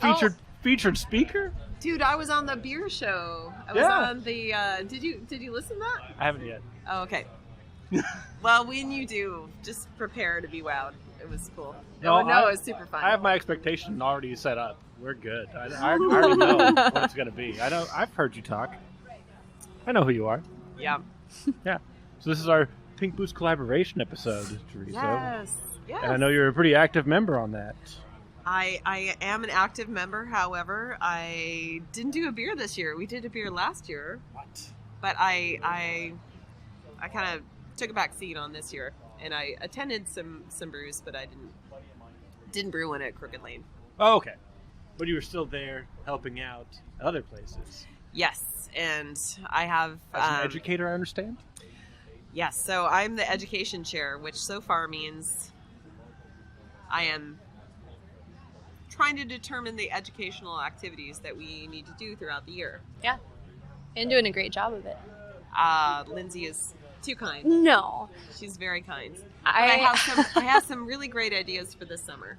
featured speaker? Dude, I was on the beer show. I was on the did you listen to that? I haven't yet. Oh, okay. Well, when you do, just prepare to be wowed. It was cool. It was super fun. I have my expectation already set up. We're good. I already know what it's going to be. I've heard you talk. I know who you are. Yeah. Yeah. So this is our Pink Boots collaboration episode, Teresa. Yes. And I know you're a pretty active member on that. I am an active member. However, I didn't do a beer this year. We did a beer last year. What? But I kind of took a back seat on this year, and I attended some brews, but I didn't brew one at Crooked Lane. Oh, okay. But you were still there helping out other places. Yes, and I have... As an educator, I understand? Yes, so I'm the education chair, which so far means I am trying to determine the educational activities that we need to do throughout the year. Yeah. And doing a great job of it. Lindsey is too kind. No. She's very kind. I have some really great ideas for this summer.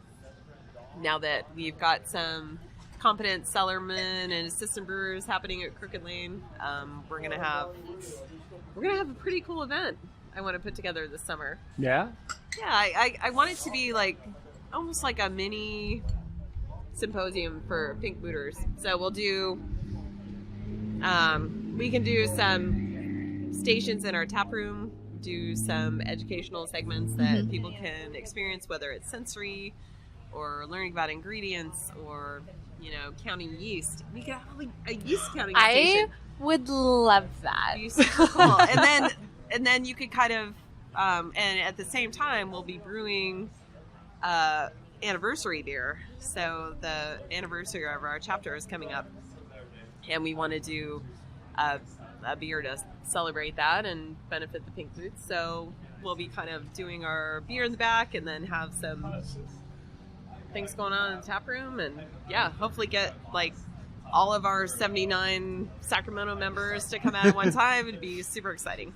Now that we've got some competent cellarmen and assistant brewers happening at Crooked Lane, we're gonna have a pretty cool event I want to put together this summer. Yeah? Yeah, I want it to be like almost like a mini symposium for Pink Booters. So we'll do we can do some stations in our tap room, do some educational segments that people can experience, whether it's sensory or learning about ingredients or, counting yeast. We could have a yeast counting station. I would love that. It'd be super cool. And then you could kind of and at the same time we'll be brewing anniversary beer. So the anniversary of our chapter is coming up, and we want to do a beer to celebrate that and benefit the Pink Boots. So we'll be kind of doing our beer in the back, and then have some things going on in the tap room, and hopefully get like all of our 79 Sacramento members to come out at one time. It'd be super exciting.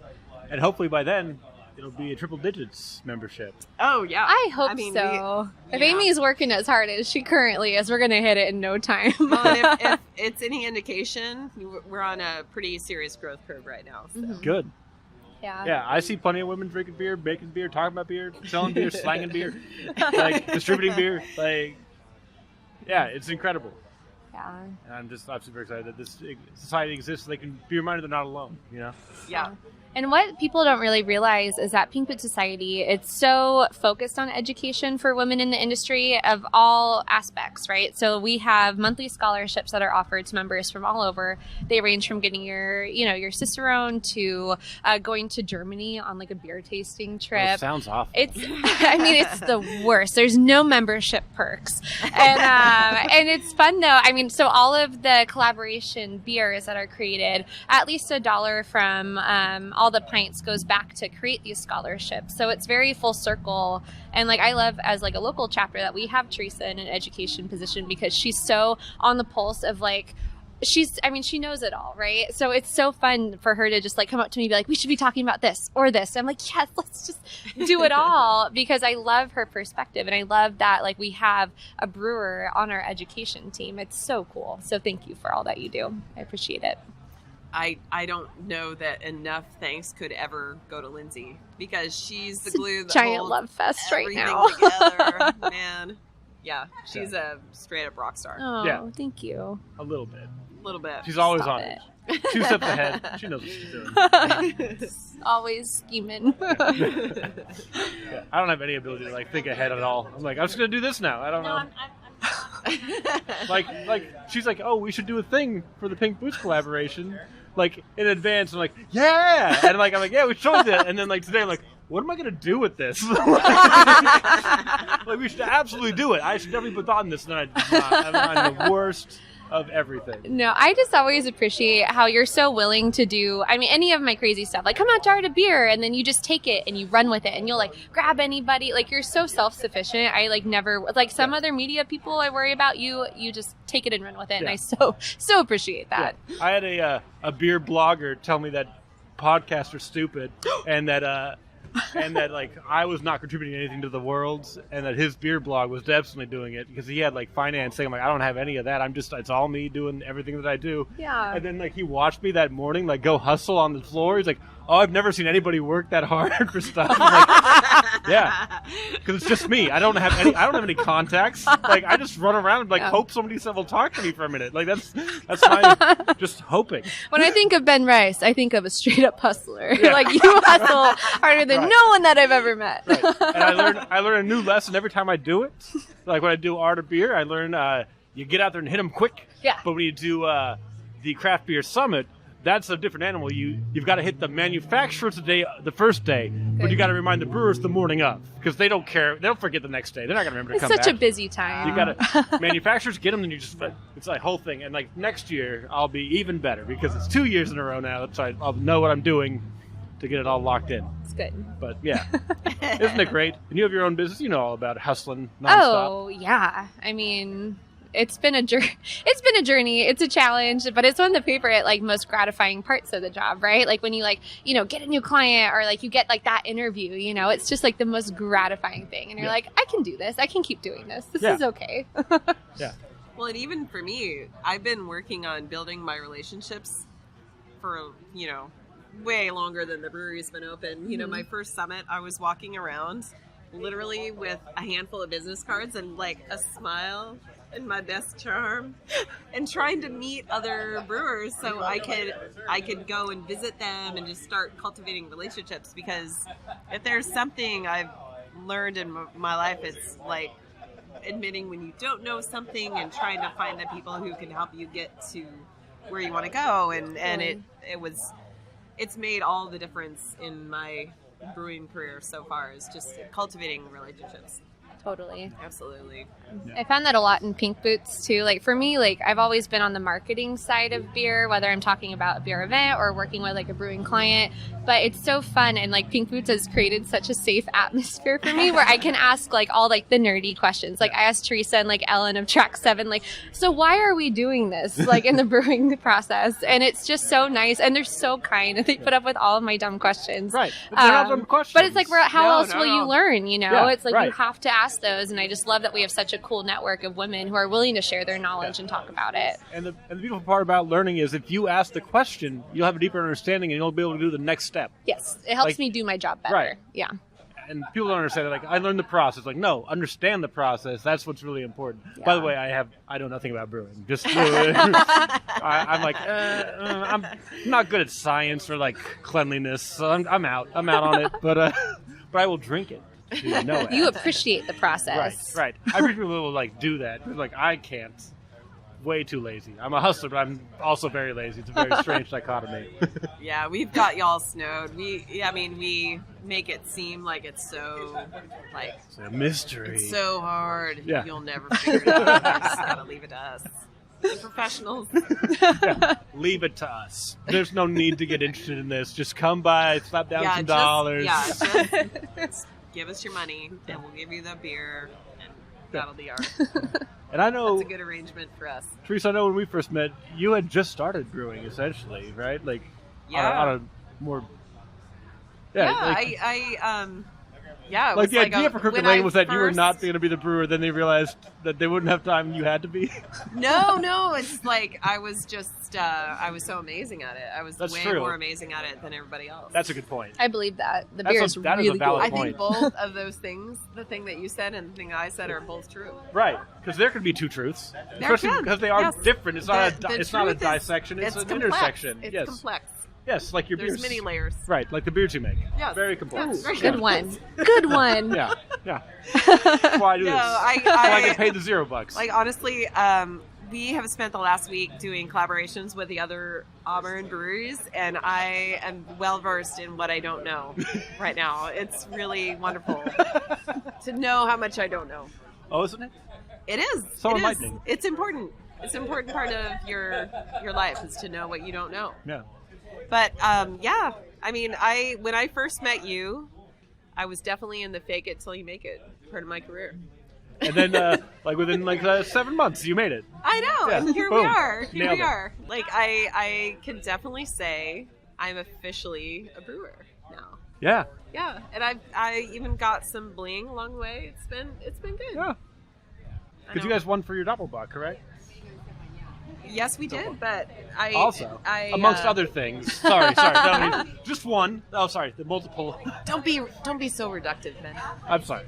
And hopefully by then it'll be a triple digits membership. Oh, yeah. I hope so. If Amy's working as hard as she currently is, we're going to hit it in no time. Well, if it's any indication, we're on a pretty serious growth curve right now. So. Good. Yeah. Yeah, I see plenty of women drinking beer, making beer, talking about beer, selling beer, slanging beer, like distributing beer. Like, yeah, it's incredible. Yeah. And I'm super excited that this society exists so they can be reminded they're not alone, Yeah. And what people don't really realize is that Pink Boot Society, it's so focused on education for women in the industry of all aspects, right? So we have monthly scholarships that are offered to members from all over. They range from getting your Cicerone to going to Germany on like a beer tasting trip. Oh, sounds awful. It's the worst. There's no membership perks. And it's fun though. I mean, so all of the collaboration beers that are created, at least $1 from all the pints goes back to create these scholarships. So it's very full circle. And like I love as like a local chapter that we have Teresa in an education position, because she's so on the pulse of like she knows it all, right? So it's so fun for her to just like come up to me and be like, we should be talking about this or this. I'm like, yes, let's just do it all, because I love her perspective, and I love that like we have a brewer on our education team. It's so cool. So thank you for all that you do. I appreciate it. I don't know that enough thanks could ever go to Lindsey, because she's the glue that giant holds love fest right everything now. together, man. Yeah, she's a straight up rock star. Oh, Yeah. Thank you. A little bit. little bit. She's always Stop on it. it. 2 steps ahead. She knows what she's doing. Always scheming. Yeah, I don't have any ability to like think ahead at all. I'm like, I'm just gonna do this now. I don't know. Like she's like, oh, we should do a thing for the Pink Boots collaboration, like in advance. I'm like, yeah, and I'm like, yeah, we should do that. And then like today, I'm like, what am I gonna do with this? Like, we should absolutely do it. I should definitely put thought in this. And then I did not. I'm the worst of everything. No, I just always appreciate how you're so willing to do, I mean, any of my crazy stuff. Like, come out to Art of Beer, and then you just take it and you run with it, and you'll, like, grab anybody. Like, you're so self-sufficient. I, like, never, like, some other media people I worry about, you just take it and run with it, and I so appreciate that. Yeah. I had a beer blogger tell me that podcasts are stupid, and that like I was not contributing anything to the world, and that his beer blog was definitely doing it because he had like financing. I'm like, I don't have any of that. It's all me doing everything that I do. Yeah. And then like he watched me that morning like go hustle on the floor. He's like, oh, I've never seen anybody work that hard for stuff. I'm like, yeah, because it's just me. I don't have any contacts. Like I just run around and like hope somebody will talk to me for a minute. Like that's my just hoping. When I think of Ben Rice, I think of a straight up hustler. Yeah. Like you hustle harder than no one that I've ever met. Right. And I learn a new lesson every time I do it. Like when I do Art of Beer, I learn you get out there and hit them quick. Yeah. But when you do the Craft Beer Summit, that's a different animal. You've got to hit the manufacturers the first day, but you got to remind the brewers the morning of because they don't care. They'll forget the next day. They're not going to remember to come back. It's such a busy time. You got to manufacturers get them, and it's like whole thing. And like next year, I'll be even better because it's 2 years in a row now. So I'll know what I'm doing to get it all locked in. It's good. But yeah, isn't it great? And you have your own business. You know all about hustling nonstop. Oh yeah, I mean. It's been a journey. It's a challenge, but it's one of the favorite, like, most gratifying parts of the job, right? Like when you get a new client or like you get like that interview, it's just like the most gratifying thing. And you're like, I can do this. I can keep doing this. This is okay. Yeah. Well, and even for me, I've been working on building my relationships for, way longer than the brewery's been open. My first summit, I was walking around literally with a handful of business cards and like a smile and my best charm and trying to meet other brewers so I could go and visit them and just start cultivating relationships, because if there's something I've learned in my life, it's like admitting when you don't know something and trying to find the people who can help you get to where you want to go, and it's made all the difference in my brewing career so far, is just cultivating relationships. Totally. Absolutely. I found that a lot in Pink Boots too. Like for me, like I've always been on the marketing side of beer, whether I'm talking about a beer event or working with like a brewing client. But it's so fun, and like Pink Boots has created such a safe atmosphere for me where I can ask like all like the nerdy questions. Like I asked Teresa and like Ellen of Track 7, like, so why are we doing this like in the brewing process? And it's just so nice, and they're so kind, and they put up with all of my dumb questions. Right. But they're not dumb questions. But it's like, how else will you learn? Yeah, it's like you have to ask those, and I just love that we have such a cool network of women who are willing to share their knowledge and talk about it. And the beautiful part about learning is if you ask the question, you'll have a deeper understanding and you'll be able to do the next step. Yes, it helps me do my job better. Right. Yeah. And people don't understand it. Like, I learned the process. Like, no, understand the process. That's what's really important. Yeah. By the way, I know nothing about brewing. Just I'm like, I'm not good at science or like cleanliness, so I'm out. I'm out on it. But I will drink it. You know it. You appreciate the process. Right. I appreciate people who will like do that. Like, I can't. Way too lazy. I'm a hustler, but I'm also very lazy. It's a very strange dichotomy. Yeah, we've got y'all snowed. We make it seem like it's so like it's a mystery. It's so hard. Yeah. You'll never figure it out. You just gotta leave it to us, the professionals. Yeah. Leave it to us. There's no need to get interested in this. Just come by, slap down some dollars. Just give us your money, and we'll give you the beer, and that'll be ours. And I know that's a good arrangement for us. Teresa, I know when we first met, you had just started brewing, essentially, right? Like, on a more... I Yeah, it Like was the idea for Crooked when Lane I was that you were first- not going to be the brewer. Then they realized that they wouldn't have time and you had to be. No, it's like I was just I was so amazing at it. I was That's way true. more amazing at it than everybody else. That's a good point. I believe that. The That's beer a- is that is a really valid good. I point. think both of those things, the thing that you said and the thing I said, are both true. Right, because there could be two truths, There especially can, because they are yes. different. It's not The it's not a truth is- dissection. It's an complex. intersection. It's yes, complex. yes, like your There's beers. many layers. Right, like the beers you make. Yes. Very complex. Yes, very Good one. Good one. Yeah, yeah. That's why I do No, this. I- That's why I I- get paid the $0. Like, honestly, we have spent the last week doing collaborations with the other Auburn breweries, and I am well versed in what I don't know right now. It's really wonderful to know how much I don't know. Oh, isn't it? It is. So it is. enlightening. It's important. It's an important part of your life is to know what you don't know. Yeah. But yeah, I mean, when I first met you, I was definitely in the fake it till you make it part of my career. And then, like within 7 months, you made it. I know, Yeah. and here Boom. we are. Here Nailed we it. are. Like I can definitely say I'm officially a brewer now. Yeah. Yeah, and I even got some bling along the way. It's been good. Yeah. Because you guys won for your Doppelbock, correct? Yes, we did, but I Also, I, amongst other things. Sorry. No, I mean, just one. Oh, sorry. The multiple. Don't be so reductive, Ben. I'm sorry.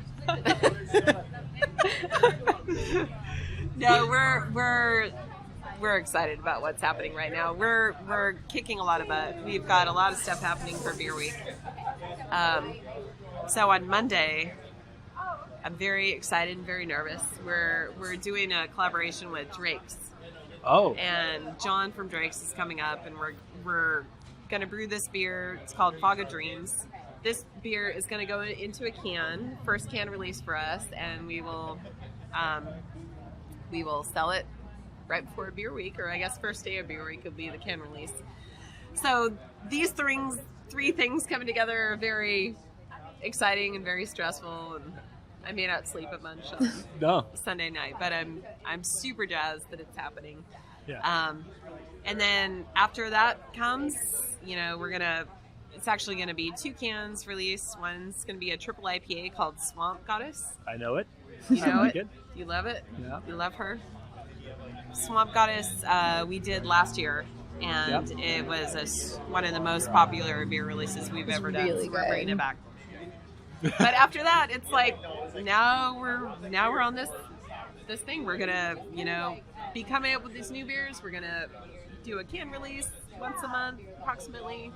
No, we're excited about what's happening right now. We're kicking a lot of butt. We've got a lot of stuff happening for Beer Week. So on Monday, I'm very excited and very nervous. We're doing a collaboration with Drake's, Oh. and John from Drake's is coming up, and we're gonna brew this beer. It's called Fog of Dreams. This beer is going to go into a can, first can release for us, and we will sell it right before Beer Week, or I guess first day of Beer Week will be the can release. So these three things coming together are very exciting and very stressful, and I may not sleep a bunch on No. Sunday night, but I'm super jazzed that it's happening. Yeah. And then after that comes, it's actually going to be 2 cans released. One's going to be a triple IPA called Swamp Goddess. I know it. You know like it? You love it? Yeah. You love her? Swamp Goddess, we did last year, and it was one of the most popular beer releases we've ever done. really So we're good. bringing it back. But after that, it's like now we're on this thing. We're gonna be coming up with these new beers. We're gonna do a can release once a month, approximately.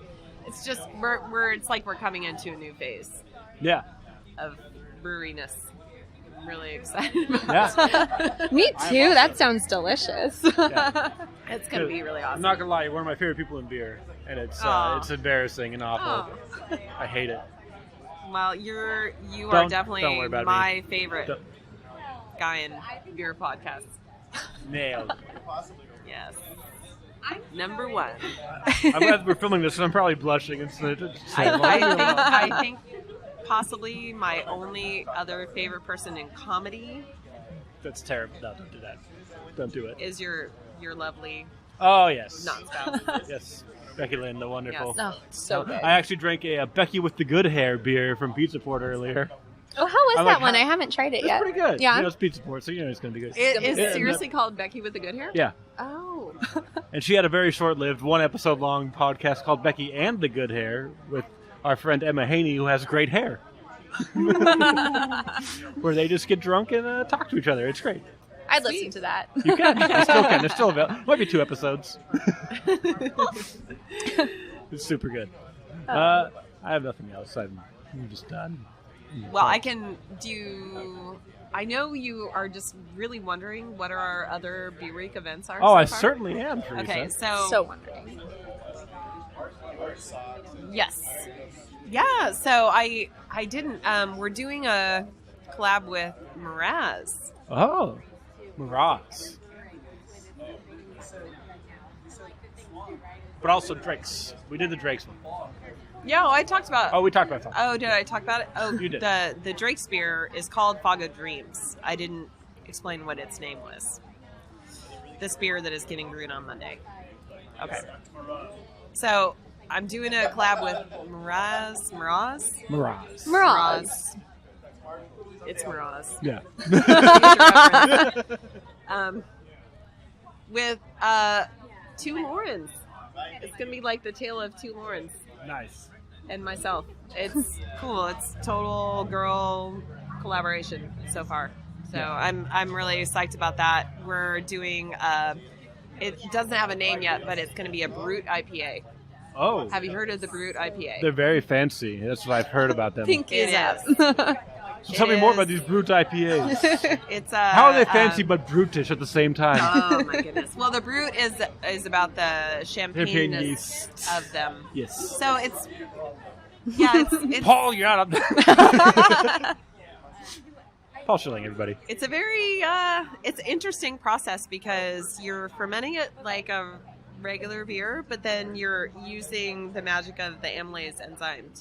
It's just it's like we're coming into a new phase Yeah. of breweriness. I'm really excited about Yeah. Me too. That sounds delicious. Yeah. It's gonna be really awesome. I'm not gonna lie, you're one of my favorite people in beer, and Aw. it's embarrassing and awful. Oh. I hate it. Well, you are Don't definitely worry about my favorite Don't- guy in beer podcasts. Nailed. Yes. Number 1. I'm glad we're filming this, and I'm probably blushing. I think possibly my only other favorite person in comedy That's terrible. No, don't do that. Don't do it. is your lovely Oh, yes. non-spouse. Yes. Becky Lynn, the wonderful. Oh, so good. I actually drank a Becky with the good hair beer from Pizza Port earlier. Oh, how was I'm that like, one? how- I haven't tried it It's yet. pretty good. Yeah. You know, it's Pizza Port, so you know it's going to be good. It is Yeah, seriously called Becky with the Good Hair? Yeah. Oh. And she had a very short-lived, 1-episode-long podcast called Becky and the Good Hair with our friend Amy Mahoney, who has great hair. Where they just get drunk and talk to each other. It's great. I'd listen to that. You can. You still can. There's still available. Might be 2 episodes. It's super good. I have nothing else. I'm just done. Well, I can do... I know you are just really wondering what our other Beer Week events are. Oh, so I far. certainly am, Teresa. Okay, so... So wondering. Yes. Yeah, so I didn't... we're doing a collab with Miraz. Oh, Mirage. But also Drake's. We did the Drake's one. Yeah, I talked about... Oh, we talked about that. Oh, did I talk about it? Oh, You did. The Drake's beer is called Fog of Dreams. I didn't explain what its name was. This beer that is getting brewed on Monday. Okay. So I'm doing a collab with Miraz. Mirage. Mirage. It's Miraz. Yeah. With two Laurens. It's going to be like the tale of two Laurens. Nice. And myself. It's cool. It's total girl collaboration so far. So I'm really psyched about that. We're doing, it doesn't have a name yet, but it's going to be a Brute IPA. Oh. Have you heard of the Brute IPA? They're very fancy. That's what I've heard about them. It is. So tell me more about these Brute IPAs. It's How are they fancy but brutish at the same time? Oh my goodness! Well, the Brute is about the champagne yeast of them. Yes. So it's it's Paul, you're out. Paul Schilling, everybody. It's a very it's an interesting process because you're fermenting it like a regular beer, but then you're using the magic of the amylase enzyme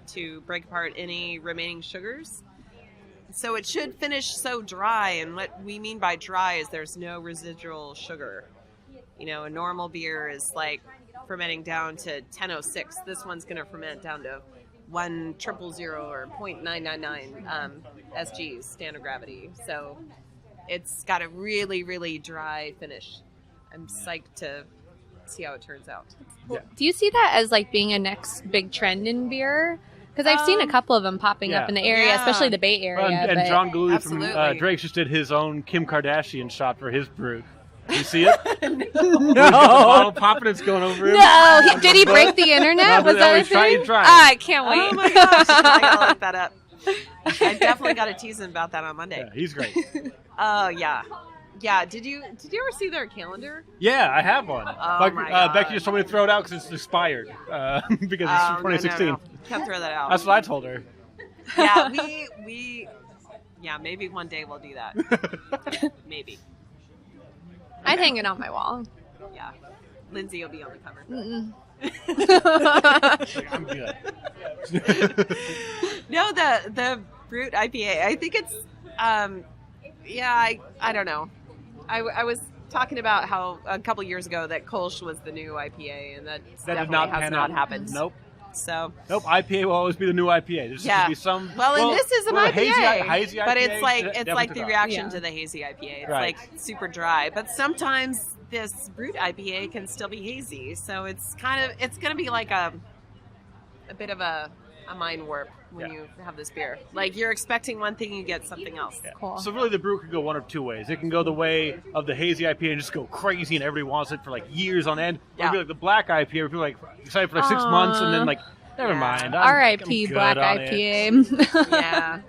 to break apart any remaining sugars. So it should finish so dry, and what we mean by dry is there's no residual sugar. You know, a normal beer is like fermenting down to 1006. This one's going to ferment down to 1,000 or 0.999 SGs, standard gravity. So it's got a really, really dry finish. I'm psyched to see how it turns out. Yeah. Do you see that as like being a next big trend in beer? Because I've seen a couple of them popping up in the area, especially the Bay Area. Well, and John Galooly from Absolutely. Drake's just did his own Kim Kardashian shot for his Brute. You see it? No. Bottle popping, it's going over him. No, did he break the internet? No, Was that a he's trying, thing? trying. I can't wait. Oh my gosh, I gotta look that up. I definitely got to tease him about that on Monday. Yeah, he's great. Oh yeah. Did you ever see their calendar? Yeah, I have one. Oh my God. Becky just told me to throw it out because it's expired because it's from 2016. No. Can't throw that out. That's what I told her. Yeah, we maybe one day we'll do that. Maybe. I'd hang it on my wall. Yeah. Lindsay will be on the cover. Like, I'm good. No, the Brute IPA. I think it's I don't know. I was talking about how a couple years ago that Kolsch was the new IPA, and that did not has pan not out. happened. Nope. So IPA will always be the new IPA. There's just gonna be some. Well, and this is an IPA, hazy IPA, but it's like definitely the took off. reaction to the hazy IPA. It's Right. like super dry, but sometimes this Brute IPA can still be hazy. So it's going to be like a bit of a mind warp when you have this beer. Like you're expecting one thing, you get something else. Yeah. Cool. So really, the brew could go one of two ways. It can go the way of the hazy IPA and just go crazy, and everybody wants it for like years on end. Or Yeah. it'd be like the black IPA, where people are like excited for like 6 months, and then like never mind. R.I.P. I'm good Black on it. IPA. Yeah.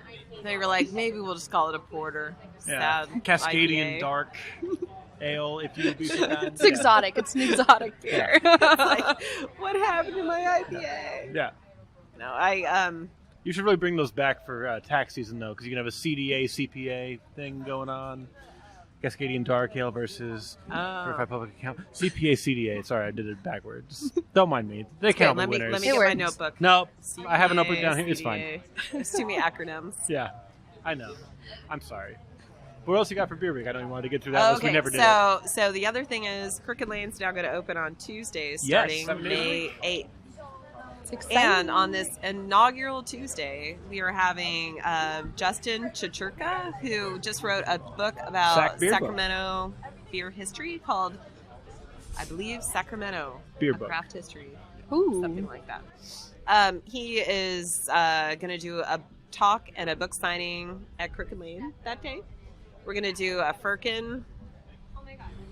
They were like, maybe we'll just call it a porter. Yeah. Sad Cascadian IPA. dark ale, if you would be so kind. It's exotic. It's an exotic beer. Like, what happened to my IPA? Yeah. No, You should really bring those back for tax season, though, because you can have a CDA, CPA thing going on. Cascadian Dark Ale versus Verified Public Account. CPA, CDA. Sorry, I did it backwards. Don't mind me. They count the let me winners. get my notebook. No, I have a notebook down here. It's fine. CDA. There's too many acronyms. Yeah, I know. I'm sorry. What else you got for Beer Week? I don't even want to get through that. Okay, We never did it. so the other thing is Crooked Lane's now going to open on Tuesdays Yes, starting 7 days a May week. 8th. It's exciting. And on this inaugural Tuesday, we are having Justin Chichurka, who just wrote a book about Beer Book. Sacramento beer history called, I believe, Sacramento Beer a Book. Craft History, Ooh. something like that. He is going to do a talk and a book signing at Crooked Lane that day. We're going to do a Firkin.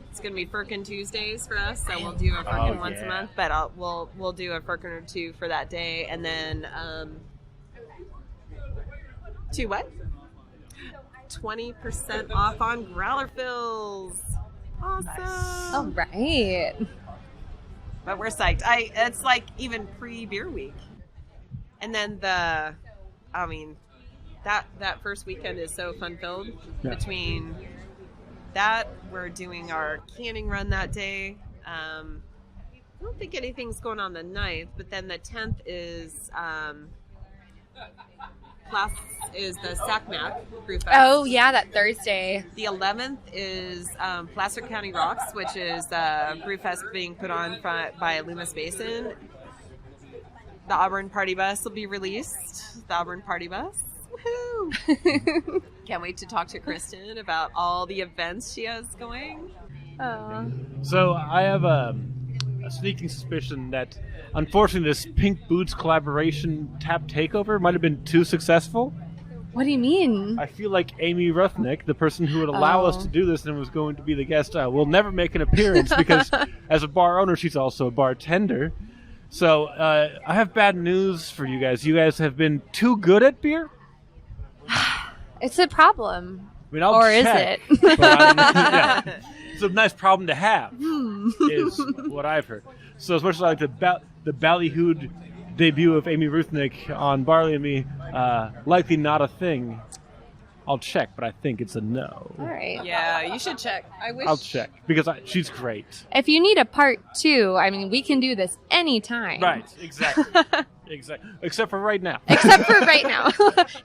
It's going to be Firkin Tuesdays for us, so we'll do a Firkin once a month, but we'll do a Firkin or two for that day, and then to what? 20% off on growler fills. Awesome. All right. But we're psyched. It's like even pre-beer week. And then that first weekend is so fun-filled. Yeah. Between that, we're doing our canning run that day. I don't think anything's going on the 9th, but then the 10th is the SACMAC Brew Fest. Oh, yeah, that Thursday. The 11th is Placer County Rocks, which is a brew fest being put on by Loomis Basin. The Auburn Party Bus will be released. The Auburn Party Bus. Woohoo! Can't wait to talk to Kristen about all the events she has going. So I have a sneaking suspicion that, unfortunately, this Pink Boots collaboration tap takeover might have been too successful. What do you mean? I feel like Amy Ruthnick, the person who would allow us to do this and was going to be the guest, will never make an appearance because as a bar owner, she's also a bartender. So I have bad news for you guys. You guys have been too good at beer. It's a problem. I mean, I'll or check, is it? yeah. It's a nice problem to have, is what I've heard. So as much as I like the ballyhooed debut of Amy Ruthnick on Barley and Me, likely not a thing. I'll check, but I think it's a no. All right. Yeah, you should check. I wish. I'll check because she's great. If you need a part 2, I mean, we can do this anytime. Right, exactly. Exactly. Except for right now. Except for right now.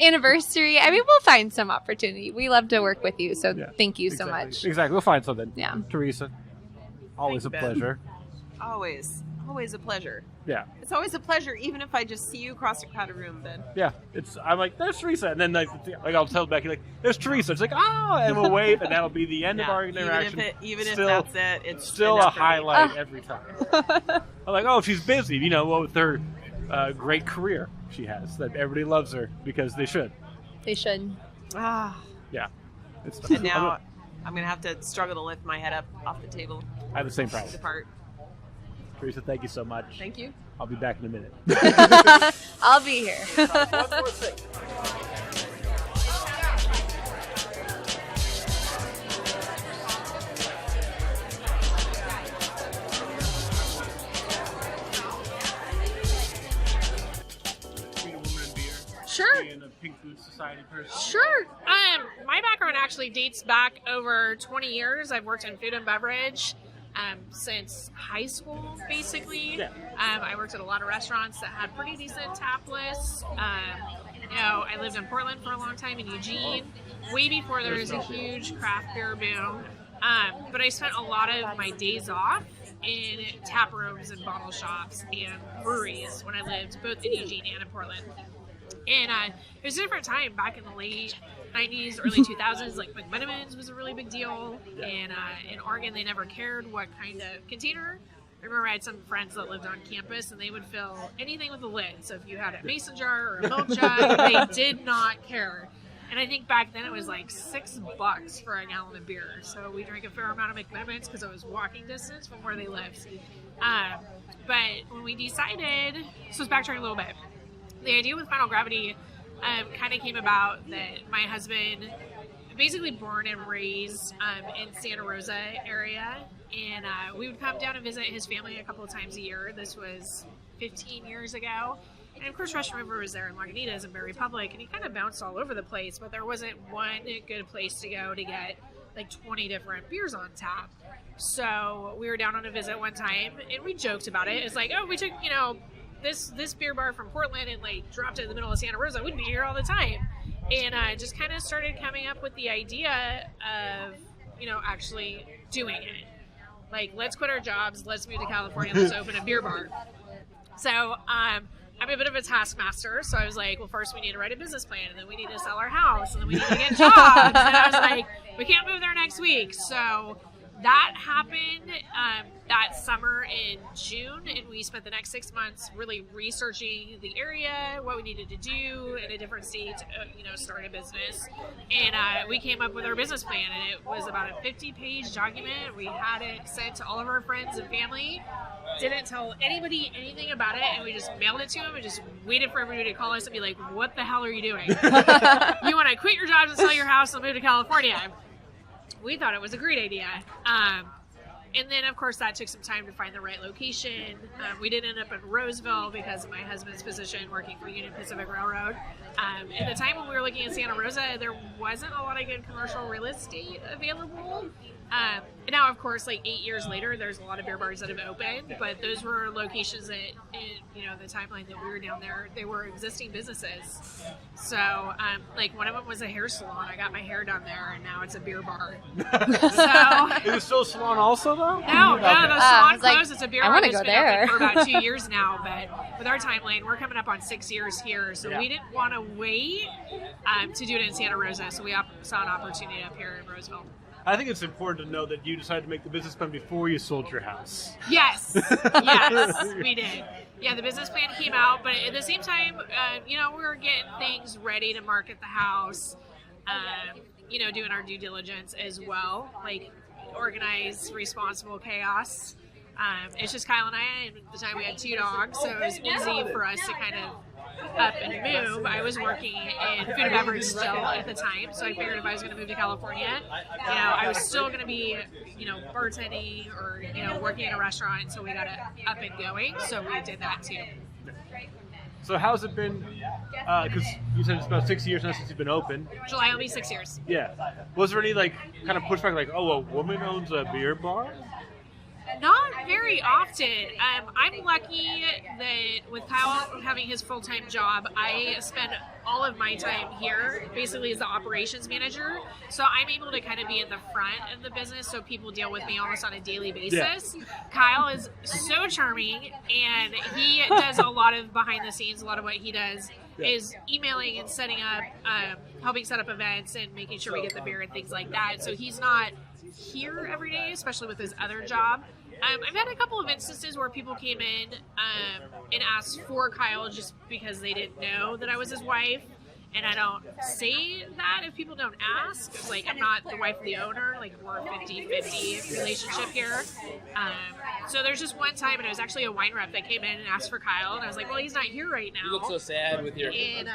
Anniversary. I mean, we'll find some opportunity. We love to work with you, so thank you so much. Exactly. We'll find something. Yeah. Teresa, always a Thanks, Ben. pleasure. Always a pleasure. Yeah. It's always a pleasure, even if I just see you across a crowded room, Ben. Yeah. I'm like, there's Teresa. And then like I'll tell Becky, like, there's Teresa. It's like, oh, and we'll wave, and that'll be the end of our interaction. Even if that's it, it's still a enough for me. highlight every time. I'm like, oh, she's busy, with her great career she has. That everybody loves her because they should. They should. Ah. Yeah. And now I'm going to have to struggle to lift my head up off the table. I have the same problem. Depart. Teresa, thank you so much. Thank you. I'll be back in a minute. I'll be here. One more thing. Sure. Being a Pink Boots Society person. Sure. My background actually dates back over 20 years. I've worked in food and beverage since high school, basically. Yeah. I worked at a lot of restaurants that had pretty decent tap lists. I lived in Portland for a long time, in Eugene, way before there was a huge craft beer boom. But I spent a lot of my days off in tap rooms and bottle shops and breweries when I lived both in Eugene and in Portland. And it was a different time back in the late 90s, early 2000s. Like McMenamins was a really big deal. And in Oregon, they never cared what kind of container. I remember I had some friends that lived on campus, and they would fill anything with a lid. So if you had a mason jar or a milk jug, they did not care. And I think back then it was like $6 for a gallon of beer. So we drank a fair amount of McMenamins because it was walking distance from where they lived. But when we decided, so let's backtrack a little bit. The idea with Final Gravity kind of came about that my husband, basically born and raised in Santa Rosa area, and we would come down and visit his family a couple of times a year. This was 15 years ago. And of course, Russian River was there in Lagunitas and Berry Public, and he kind of bounced all over the place, but there wasn't one good place to go to get like 20 different beers on tap. So we were down on a visit one time, and we joked about it. It's like, oh, we took, this beer bar from Portland and like dropped it in the middle of Santa Rosa. We'd be here all the time. And just kind of started coming up with the idea of, actually doing it. Like, let's quit our jobs. Let's move to California. Let's open a beer bar. So I'm a bit of a taskmaster. So I was like, well, first we need to write a business plan, and then we need to sell our house, and then we need to get jobs. And I was like, we can't move there next week. So that happened that summer in June, and we spent the next 6 months really researching the area, what we needed to do in a different state to, start a business. And we came up with our business plan, and it was about a 50-page document. We had it sent to all of our friends and family. Didn't tell anybody anything about it, and we just mailed it to them and just waited for everybody to call us and be like, what the hell are you doing? You want to quit your jobs and sell your house and move to California? We thought it was a great idea. And then, of course, that took some time to find the right location. We did end up in Roseville because of my husband's position working for Union Pacific Railroad. At the time when we were looking at Santa Rosa, there wasn't a lot of good commercial real estate available. And now, of course, like 8 years later, there's a lot of beer bars that have opened, but those were locations that, the timeline that we were down there, they were existing businesses. So, like one of them was a hair salon. I got my hair done there, and now it's a beer bar. So, is it still a salon also, though? No, the salon closed. It's a beer bar that's go been there. open for about 2 years now. But with our timeline, we're coming up on 6 years here, so we didn't want to wait to do it in Santa Rosa. So we saw an opportunity up here in Roseville. I think it's important to know that you decided to make the business plan before you sold your house. Yes, we did. Yeah, the business plan came out, but at the same time, we were getting things ready to market the house, doing our due diligence as well, like organized, responsible chaos. It's just Kyle and I, and at the time we had 2 dogs, so it was easy for us to kind of up and move. I was working in food and beverage still at the time, so I figured if I was going to move to California, I was still going to be, bartending or, working in a restaurant until we got it up and going, so we did that too. So how's it been, because you said it's about 6 years now since you've been open. July will be 6 years. Yeah. Was there any, kind of pushback, a woman owns a beer bar? Not very often. I'm lucky that with Kyle having his full-time job, I spend all of my time here basically as the operations manager. So I'm able to kind of be in the front of the business, so people deal with me almost on a daily basis. Yeah. Kyle is so charming, and he does a lot of behind the scenes. A lot of what he does is emailing and setting up, helping set up events and making sure we get the beer and things like that. So he's not here every day, especially with his other job. I've had a couple of instances where people came in and asked for Kyle just because they didn't know that I was his wife. And I don't say that if people don't ask. Like, I'm not the wife of the owner. Like, we're a 50-50 relationship here. So there's just one time, and it was actually a wine rep that came in and asked for Kyle. And I was like, well, he's not here right now. You look so sad with your... And,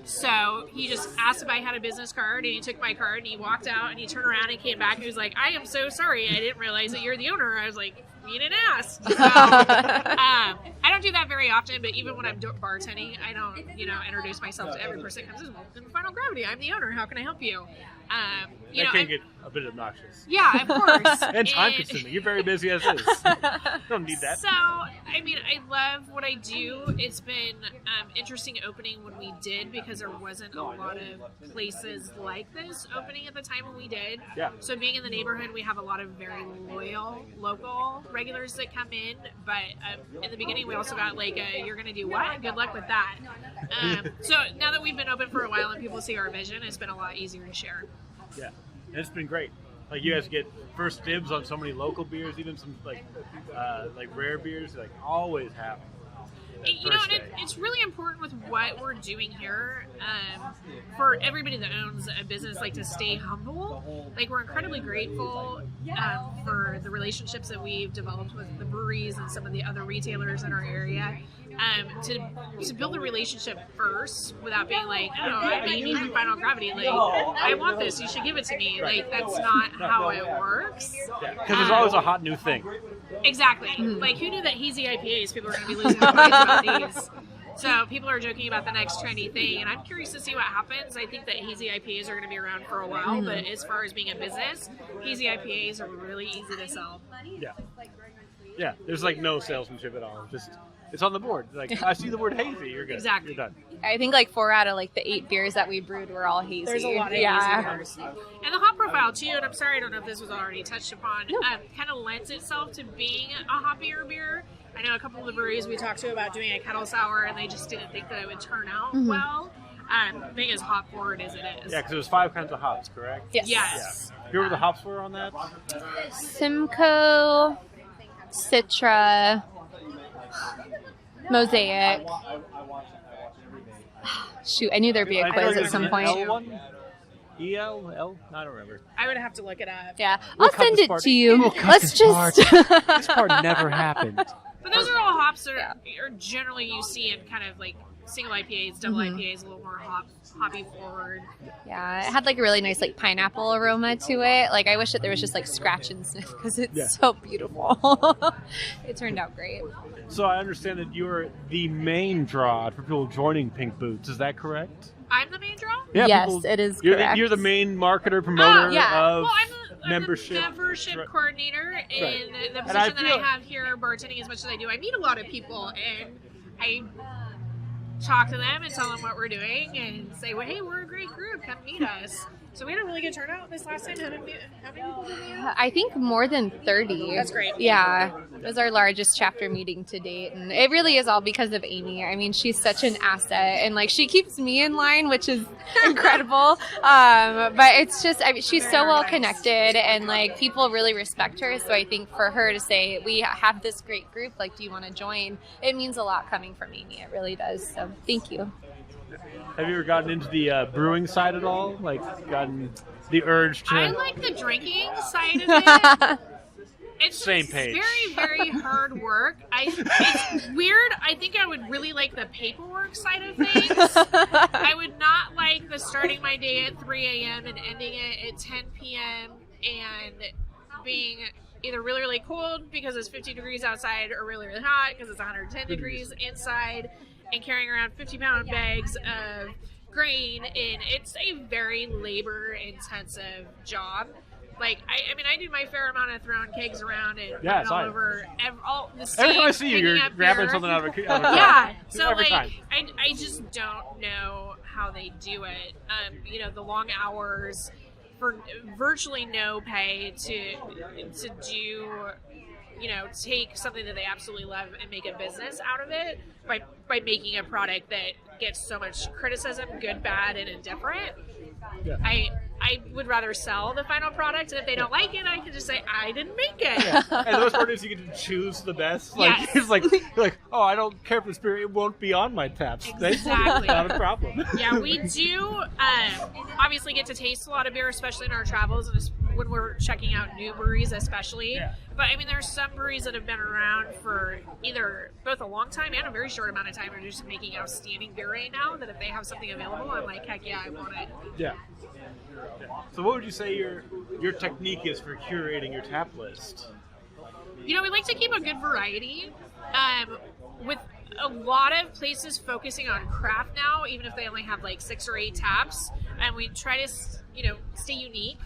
so he just asked if I had a business card, and he took my card, and he walked out, and he turned around and came back, and he was like, I am so sorry. I didn't realize that you're the owner. I was like, you didn't ask. So, I don't do that very often, but even when I'm bartending, I don't, introduce myself to every person that comes in. Welcome to Final Gravity. I'm the owner. How can I help you? That can get a bit obnoxious. Yeah, of course. And time-consuming. You're very busy as is. Don't need that. So, I love what I do. It's been interesting opening when we did, because there wasn't a lot of places like this opening at the time when we did. Yeah. So being in the neighborhood, we have a lot of very loyal, local regulars that come in. But in the beginning, we also got you're going to do what? Good luck with that. So now that we've been open for a while and people see our vision, it's been a lot easier to share. Yeah, and it's been great. You guys get first dibs on so many local beers, even some rare beers. Always happen. It's really important with what we're doing here for everybody that owns a business, to stay humble. We're incredibly grateful for the relationships that we've developed with the breweries and some of the other retailers in our area. To build a relationship first without being I'm Amy from Final Gravity. I want this. You should give it to me. That's not how it works. Because there's always a hot new thing. Exactly. Who knew that hazy IPAs, people are going to be losing their minds about these? So people are joking about the next trendy thing, and I'm curious to see what happens. I think that hazy IPAs are going to be around for a while, but as far as being a business, hazy IPAs are really easy to sell. Yeah. Yeah, there's no salesmanship at all. Just it's on the board. I see the word hazy, you're good. Exactly. You're done. I think 4 out of the 8 beers that we brewed were all hazy. There's a lot of hazy beers. And the hop profile too, and I'm sorry, I don't know if this was already touched upon, kind of lends itself to being a hoppier beer. I know a couple of the breweries we talked to about doing a kettle sour, and they just didn't think that it would turn out well. Being as hop forward as it is. Yeah, because it was 5 kinds of hops, correct? Yes. Yes. Yeah. You remember the hops were on that? Simcoe, Citra, Mosaic. Shoot, I knew the'd be a quiz at some point. L1? EL? L? I don't remember. I would have to look it up. Yeah, I'll send it to you. Let's just... This part never happened. But those are all hops that are generally you see in kind of single IPAs, double IPAs, a little more hoppy forward. Yeah, it had a really nice pineapple aroma to it. I wish that there was just scratch and sniff because it's so beautiful. It turned out great. So I understand that you're the main draw for people joining Pink Boots. Is that correct? I'm the main draw? Yeah, yes, it is correct. You're the main marketer, promoter of membership coordinator, and Right. the And I position that feel- I have here, bartending as much as I do, I meet a lot of people, and I talk to them and tell them what we're doing, and say, well, hey, we're a great group, come meet us. So we had a really good turnout this last time. How many people did we have? I think more than 30. That's great. Yeah, it was our largest chapter meeting to date, and it really is all because of Amy. I mean, she's such an asset, and like she keeps me in line, which is incredible. But it's just, I mean, she's so well connected, and like people really respect her. So I think for her to say, we have this great group, like, do you want to join? It means a lot coming from Amy. It really does. So thank you. Have you ever gotten into the brewing side at all? Like, gotten the urge to... I like the drinking side of it. It's Same page. very, very hard work. It's weird. I think I would really like the paperwork side of things. I would not like the starting my day at 3 a.m. and ending it at 10 p.m. and being either really, really cold because it's 50 degrees outside or really, really hot because it's 110 degrees inside, and carrying around 50-pound bags of grain. And it's a very labor-intensive job. Like, I mean, I do my fair amount of throwing kegs around and Yeah, putting all over all the Every time I seats, see you, picking you're up grabbing beer. something out of a cup. Yeah, so Every like, time. I just don't know how they do it. You know, the long hours for virtually no pay to do, you know, take something that they absolutely love and make a business out of it by making a product that gets so much criticism, good, bad, and indifferent. Yeah. I would rather sell the final product, and if they don't like it, I can just say I didn't make it. Yeah. And the worst part is you get to choose the best. Like, Yes. it's like, you're like, oh, I don't care for this beer. It won't be on my taps. Exactly. Not a problem. Yeah, we do obviously get to taste a lot of beer, especially in our travels, and when we're checking out new breweries especially. Yeah. But I mean, there's some breweries that have been around for either both a long time and a very short amount of time, and are just making outstanding beer right now, that if they have something available, I'm like, heck yeah, I want it. Yeah. So what would you say your technique is for curating your tap list? You know, we like to keep a good variety. With a lot of places focusing on craft now, even if they only have like 6 or 8 taps, and we try to, you know, stay unique,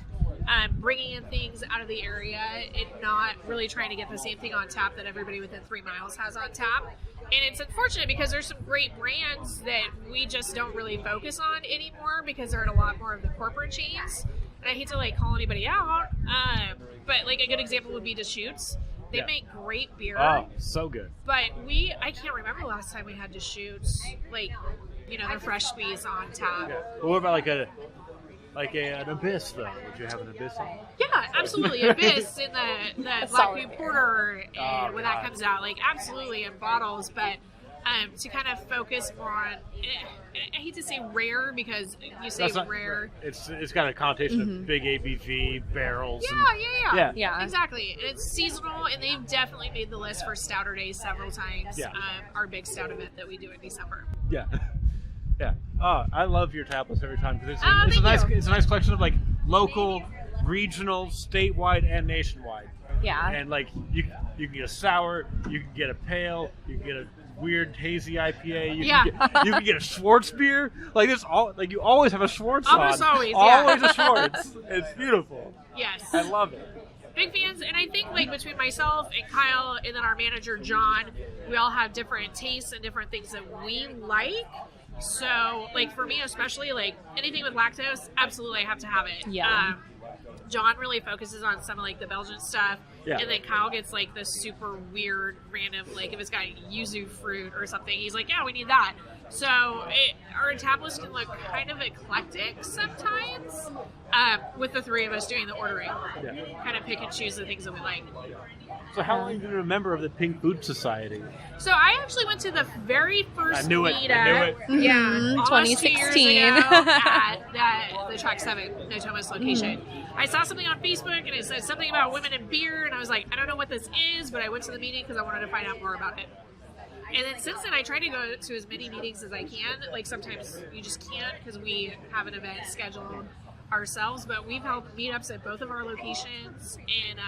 bringing in things out of the area and not really trying to get the same thing on tap that everybody within 3 miles has on tap. And it's unfortunate because there's some great brands that we just don't really focus on anymore because they're in a lot more of the corporate chains. And I hate to like call anybody out, but like a good example would be Deschutes. They Yeah. make great beer. Oh, so good. But I can't remember the last time we had Deschutes, like, you know, their fresh squeeze on tap. Yeah. Well, what about an Abyss, though? Would you have an Abyss on? Yeah, absolutely. Abyss in the Black solid. Butte Porter, and when that God. comes out, like, absolutely in bottles, but to kind of focus more on, I hate to say rare because you say That's not- rare. It's got a connotation of big ABV barrels. Yeah. Yeah. Exactly. And it's seasonal, and they've definitely made the list for Stouter Days several times. Yeah. Our big stout event that we do in December. Yeah. Yeah. Oh, I love your tap list every time because it's Oh, a thank nice you. it's a nice collection of like local, regional, statewide, and nationwide. Yeah. And like you can get a sour, you can get a pale, you can get a weird hazy IPA, you can get a Schwartz beer. Like this all like you always have a Schwartz Almost on. always, yeah. Always a Schwartz. It's beautiful. Yes. I love it. Big fans, and I think like between myself and Kyle and then our manager John, we all have different tastes and different things that we like. So like for me especially, like anything with lactose, absolutely I have to have it. Yeah. John really focuses on some of like the Belgian stuff, Yeah. and then Kyle gets like the super weird random, like if it's got yuzu fruit or something, he's like, yeah, we need that. So our tap list can look kind of eclectic sometimes, with the 3 of us doing the ordering. Yeah. Kind of pick and choose the things that we like. So how long have you been a member of the Pink Boot Society? So I actually went to the very first I knew it. meetup. I knew it. Yeah, almost 2 years 2016. ago at the Track 7 Notomas location. I saw something on Facebook and it said something about women in beer, and I was like, I don't know what this is, but I went to the meeting because I wanted to find out more about it. And then since then, I try to go to as many meetings as I can. Like sometimes you just can't because we have an event scheduled ourselves, but we've held meetups at both of our locations, and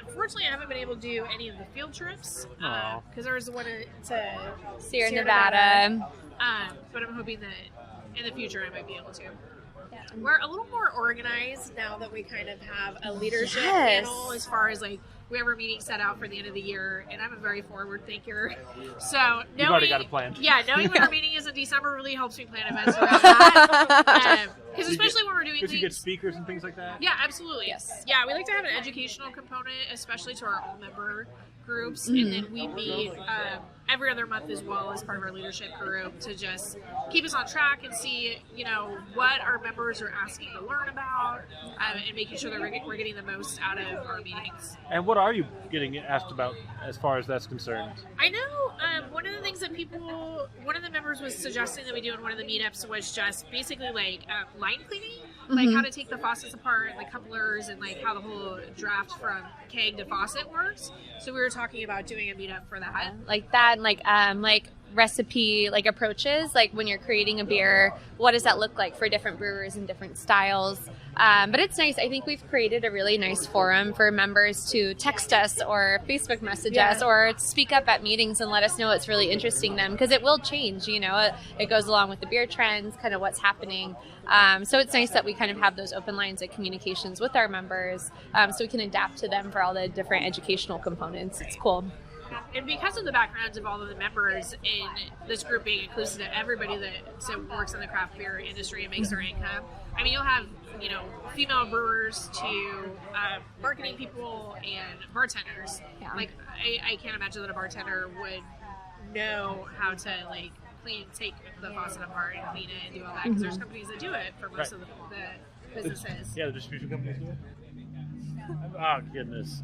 unfortunately I haven't been able to do any of the field trips Aw. because there was one to Sierra Nevada. but I'm hoping that in the future I might be able to. Yeah. We're a little more organized now that we kind of have a leadership Yes. panel as far as like we have our meeting set out for the end of the year, and I'm a very forward thinker. So You've already got it planned. Yeah, knowing when our meeting is in December really helps me plan events around that. Because especially when we're doing Because you get things. speakers and things like that. Yeah, absolutely. Yes. Yeah, we like to have an educational component, especially to our all-member groups, and then we meet every other month as well as part of our leadership group to just keep us on track and see, what our members are asking to learn about, and making sure that we're getting the most out of our meetings. And what are you getting asked about as far as that's concerned? I know one of the things that one of the members was suggesting that we do in one of the meetups was just basically like line cleaning, like how to take the faucets apart and the couplers and like how the whole draft from keg to faucet works. So we were talking about doing a meetup for that. Like that, and like recipe like approaches, like when you're creating a beer, what does that look like for different brewers and different styles? But it's nice. I think we've created a really nice forum for members to text us or Facebook message us or speak up at meetings and let us know what's really interesting them, because it will change. It goes along with the beer trends, kind of what's happening. So it's nice that we kind of have those open lines of communications with our members, so we can adapt to them for all the different educational components. It's cool. And because of the backgrounds of all of the members in this group being inclusive to everybody that works in the craft beer industry and makes their income, I mean, you'll have, female brewers to marketing people and bartenders. Yeah. Like, I can't imagine that a bartender would know how to, like, take the faucet apart and clean it and do all that, because there's companies that do it for most of the businesses. Yeah, the distribution companies do it. Oh goodness,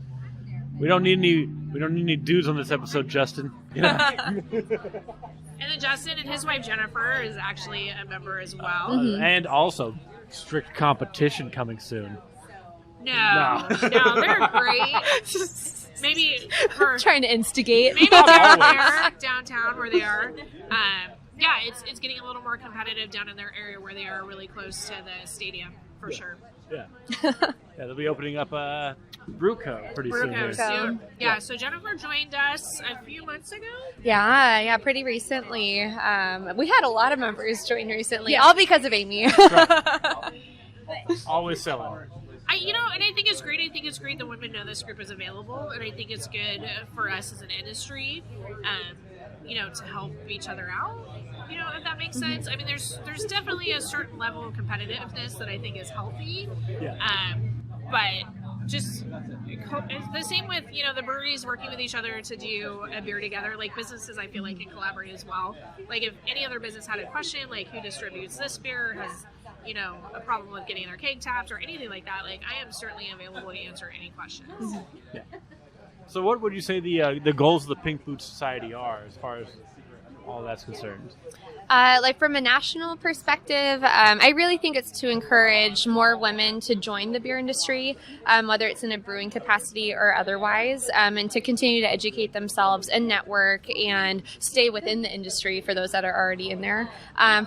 we don't need any dudes on this episode, Justin. Yeah. And then Justin and his wife Jennifer is actually a member as well. And also, strict competition coming soon. No, they're great. Maybe for Trying to instigate. maybe downtown where they are. It's getting a little more competitive down in their area where they are really close to the stadium for sure. Yeah. Yeah, they'll be opening up a Brewco pretty soon. Brewco here. soon. Yeah, so Jennifer joined us a few months ago. Yeah, pretty recently. We had a lot of members join recently, all because of Amy. Always selling. And I think it's great. I think it's great that women know this group is available, and I think it's good for us as an industry, to help each other out. If that makes sense. I mean, there's definitely a certain level of competitiveness that I think is healthy. Yeah. But just it's the same with the breweries working with each other to do a beer together. Like businesses, I feel like can collaborate as well. Like if any other business had a question, like who distributes this beer, has a problem with getting their keg tapped or anything like that, like I am certainly available to answer any questions. Yeah. So what would you say the goals of the Pink Boot Society are as far as all that's concerned? Like from a national perspective, I really think it's to encourage more women to join the beer industry, whether it's in a brewing capacity or otherwise, and to continue to educate themselves and network and stay within the industry for those that are already in there.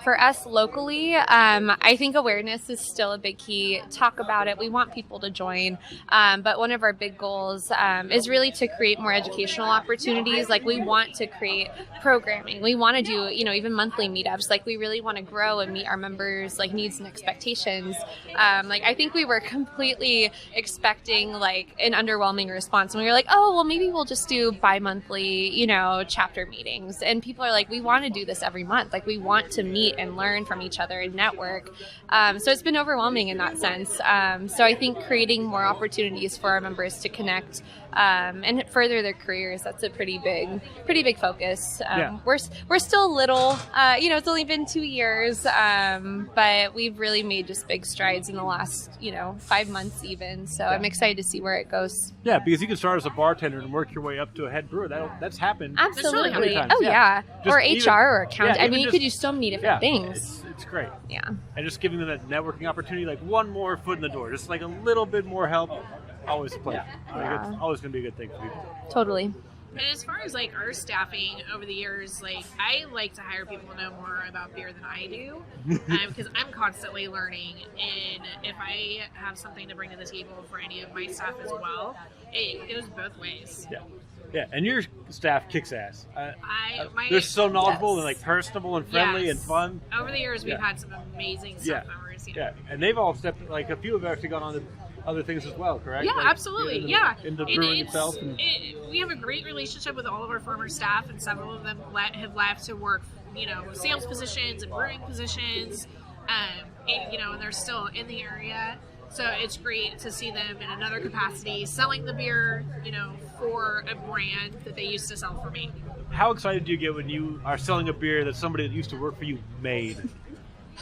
For us locally, I think awareness is still a big key. Talk about it. We want people to join, but one of our big goals is really to create more educational opportunities. Like we want to create programming. We want to do, even monthly meetups. Like we really want to grow and meet our members like needs and expectations. I think we were completely expecting like an underwhelming response, and we were like, oh well, maybe we'll just do bi-monthly chapter meetings, and people are like, we want to do this every month. Like we want to meet and learn from each other and network. So it's been overwhelming in that sense. So I think creating more opportunities for our members to connect and further their careers, that's a pretty big focus. We're still little, it's only been 2 years, but we've really made just big strides in the last 5 months even, so I'm excited to see where it goes. Yeah, because you can start as a bartender and work your way up to a head brewer. That's happened. Absolutely. Many times. Oh yeah. Just Or even- HR or accountant. yeah, I even mean, you just- could do so many different things. It's great. Yeah. And just giving them that networking opportunity, like one more foot in the door, just like a little bit more help, always a pleasure. It's always going to be a good thing for people. Totally. And as far as like our staffing over the years, like I like to hire people who know more about beer than I do, because I'm constantly learning. And if I have something to bring to the table for any of my staff as well, it goes both ways. Yeah, and your staff kicks ass. They're My so knowledgeable and like personable and friendly Yes. and fun. Over the years, we've had some amazing staff members. is. Yeah, and they've all stepped, like a few have actually gone on to other things as well, correct? Yeah, like, absolutely. Yeah. In the brewing itself. We have a great relationship with all of our former staff, and several of them have left to work, sales positions and brewing positions, and they're still in the area. So it's great to see them in another capacity selling the beer, for a brand that they used to sell for me. How excited do you get when you are selling a beer that somebody that used to work for you made?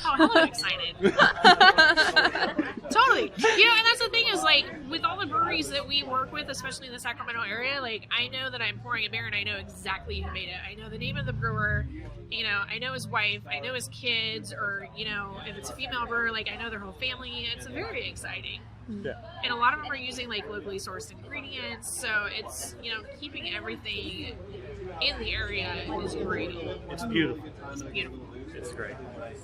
Oh, hell, I'm excited. Totally. And that's the thing is, like, with all the breweries that we work with, especially in the Sacramento area, like, I know that I'm pouring a beer and I know exactly who made it. I know the name of the brewer, I know his wife, I know his kids, or, if it's a female brewer, like, I know their whole family. It's very exciting. Yeah. And a lot of them are using, like, locally sourced ingredients, so it's, keeping everything in the area is great. It's beautiful. It's beautiful. It's great.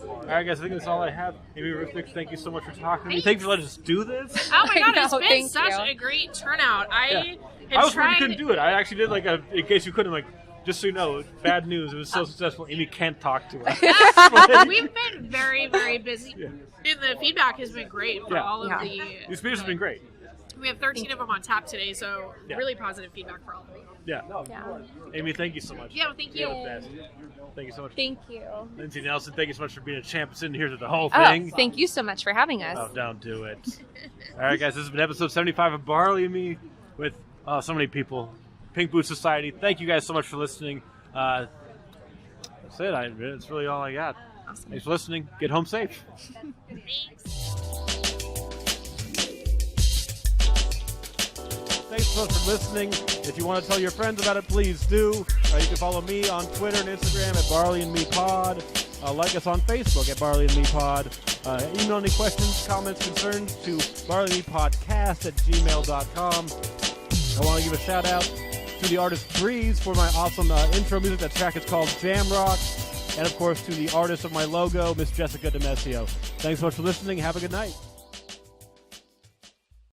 All right, guys, I think that's all I have. Amy Ruthnick, thank you so much for talking to me. Thanks for letting us do this. Oh my God, it's been thank such you. a great turnout. I was worried you couldn't do it. I actually did in case you couldn't, just so you know, bad news. It was so successful. Amy can't talk to us. We've been very, very busy. Yeah. And the feedback has been great for all of the... These beers have been great. We have 13 of them on tap today, so really positive feedback for all of them. Yeah. Amy, thank you so much. Yeah, thank you. You're the best. Thank you so much. Thank you. Lindsey Nelson, thank you so much for being a champ and sitting here through the whole Oh, thing. thank you so much for having us. Oh, don't do it. All right, guys, this has been episode 75 of Barley and Me with so many people. Pink Boot Society. Thank you guys so much for listening. That's it. It's really all I got. Awesome. Thanks for listening. Get home safe. Thanks. Thanks so much for listening. If you want to tell your friends about it, please do. You can follow me on Twitter and Instagram at Barley and Me Pod. Like us on Facebook at Barley and Me Pod. Email any questions, comments, concerns to barleyandmepodcast@gmail.com. I want to give a shout out to the artist Breeze for my awesome intro music. That track is called Jam Rock. And of course to the artist of my logo, Miss Jessica DiMesio. Thanks so much for listening. Have a good night.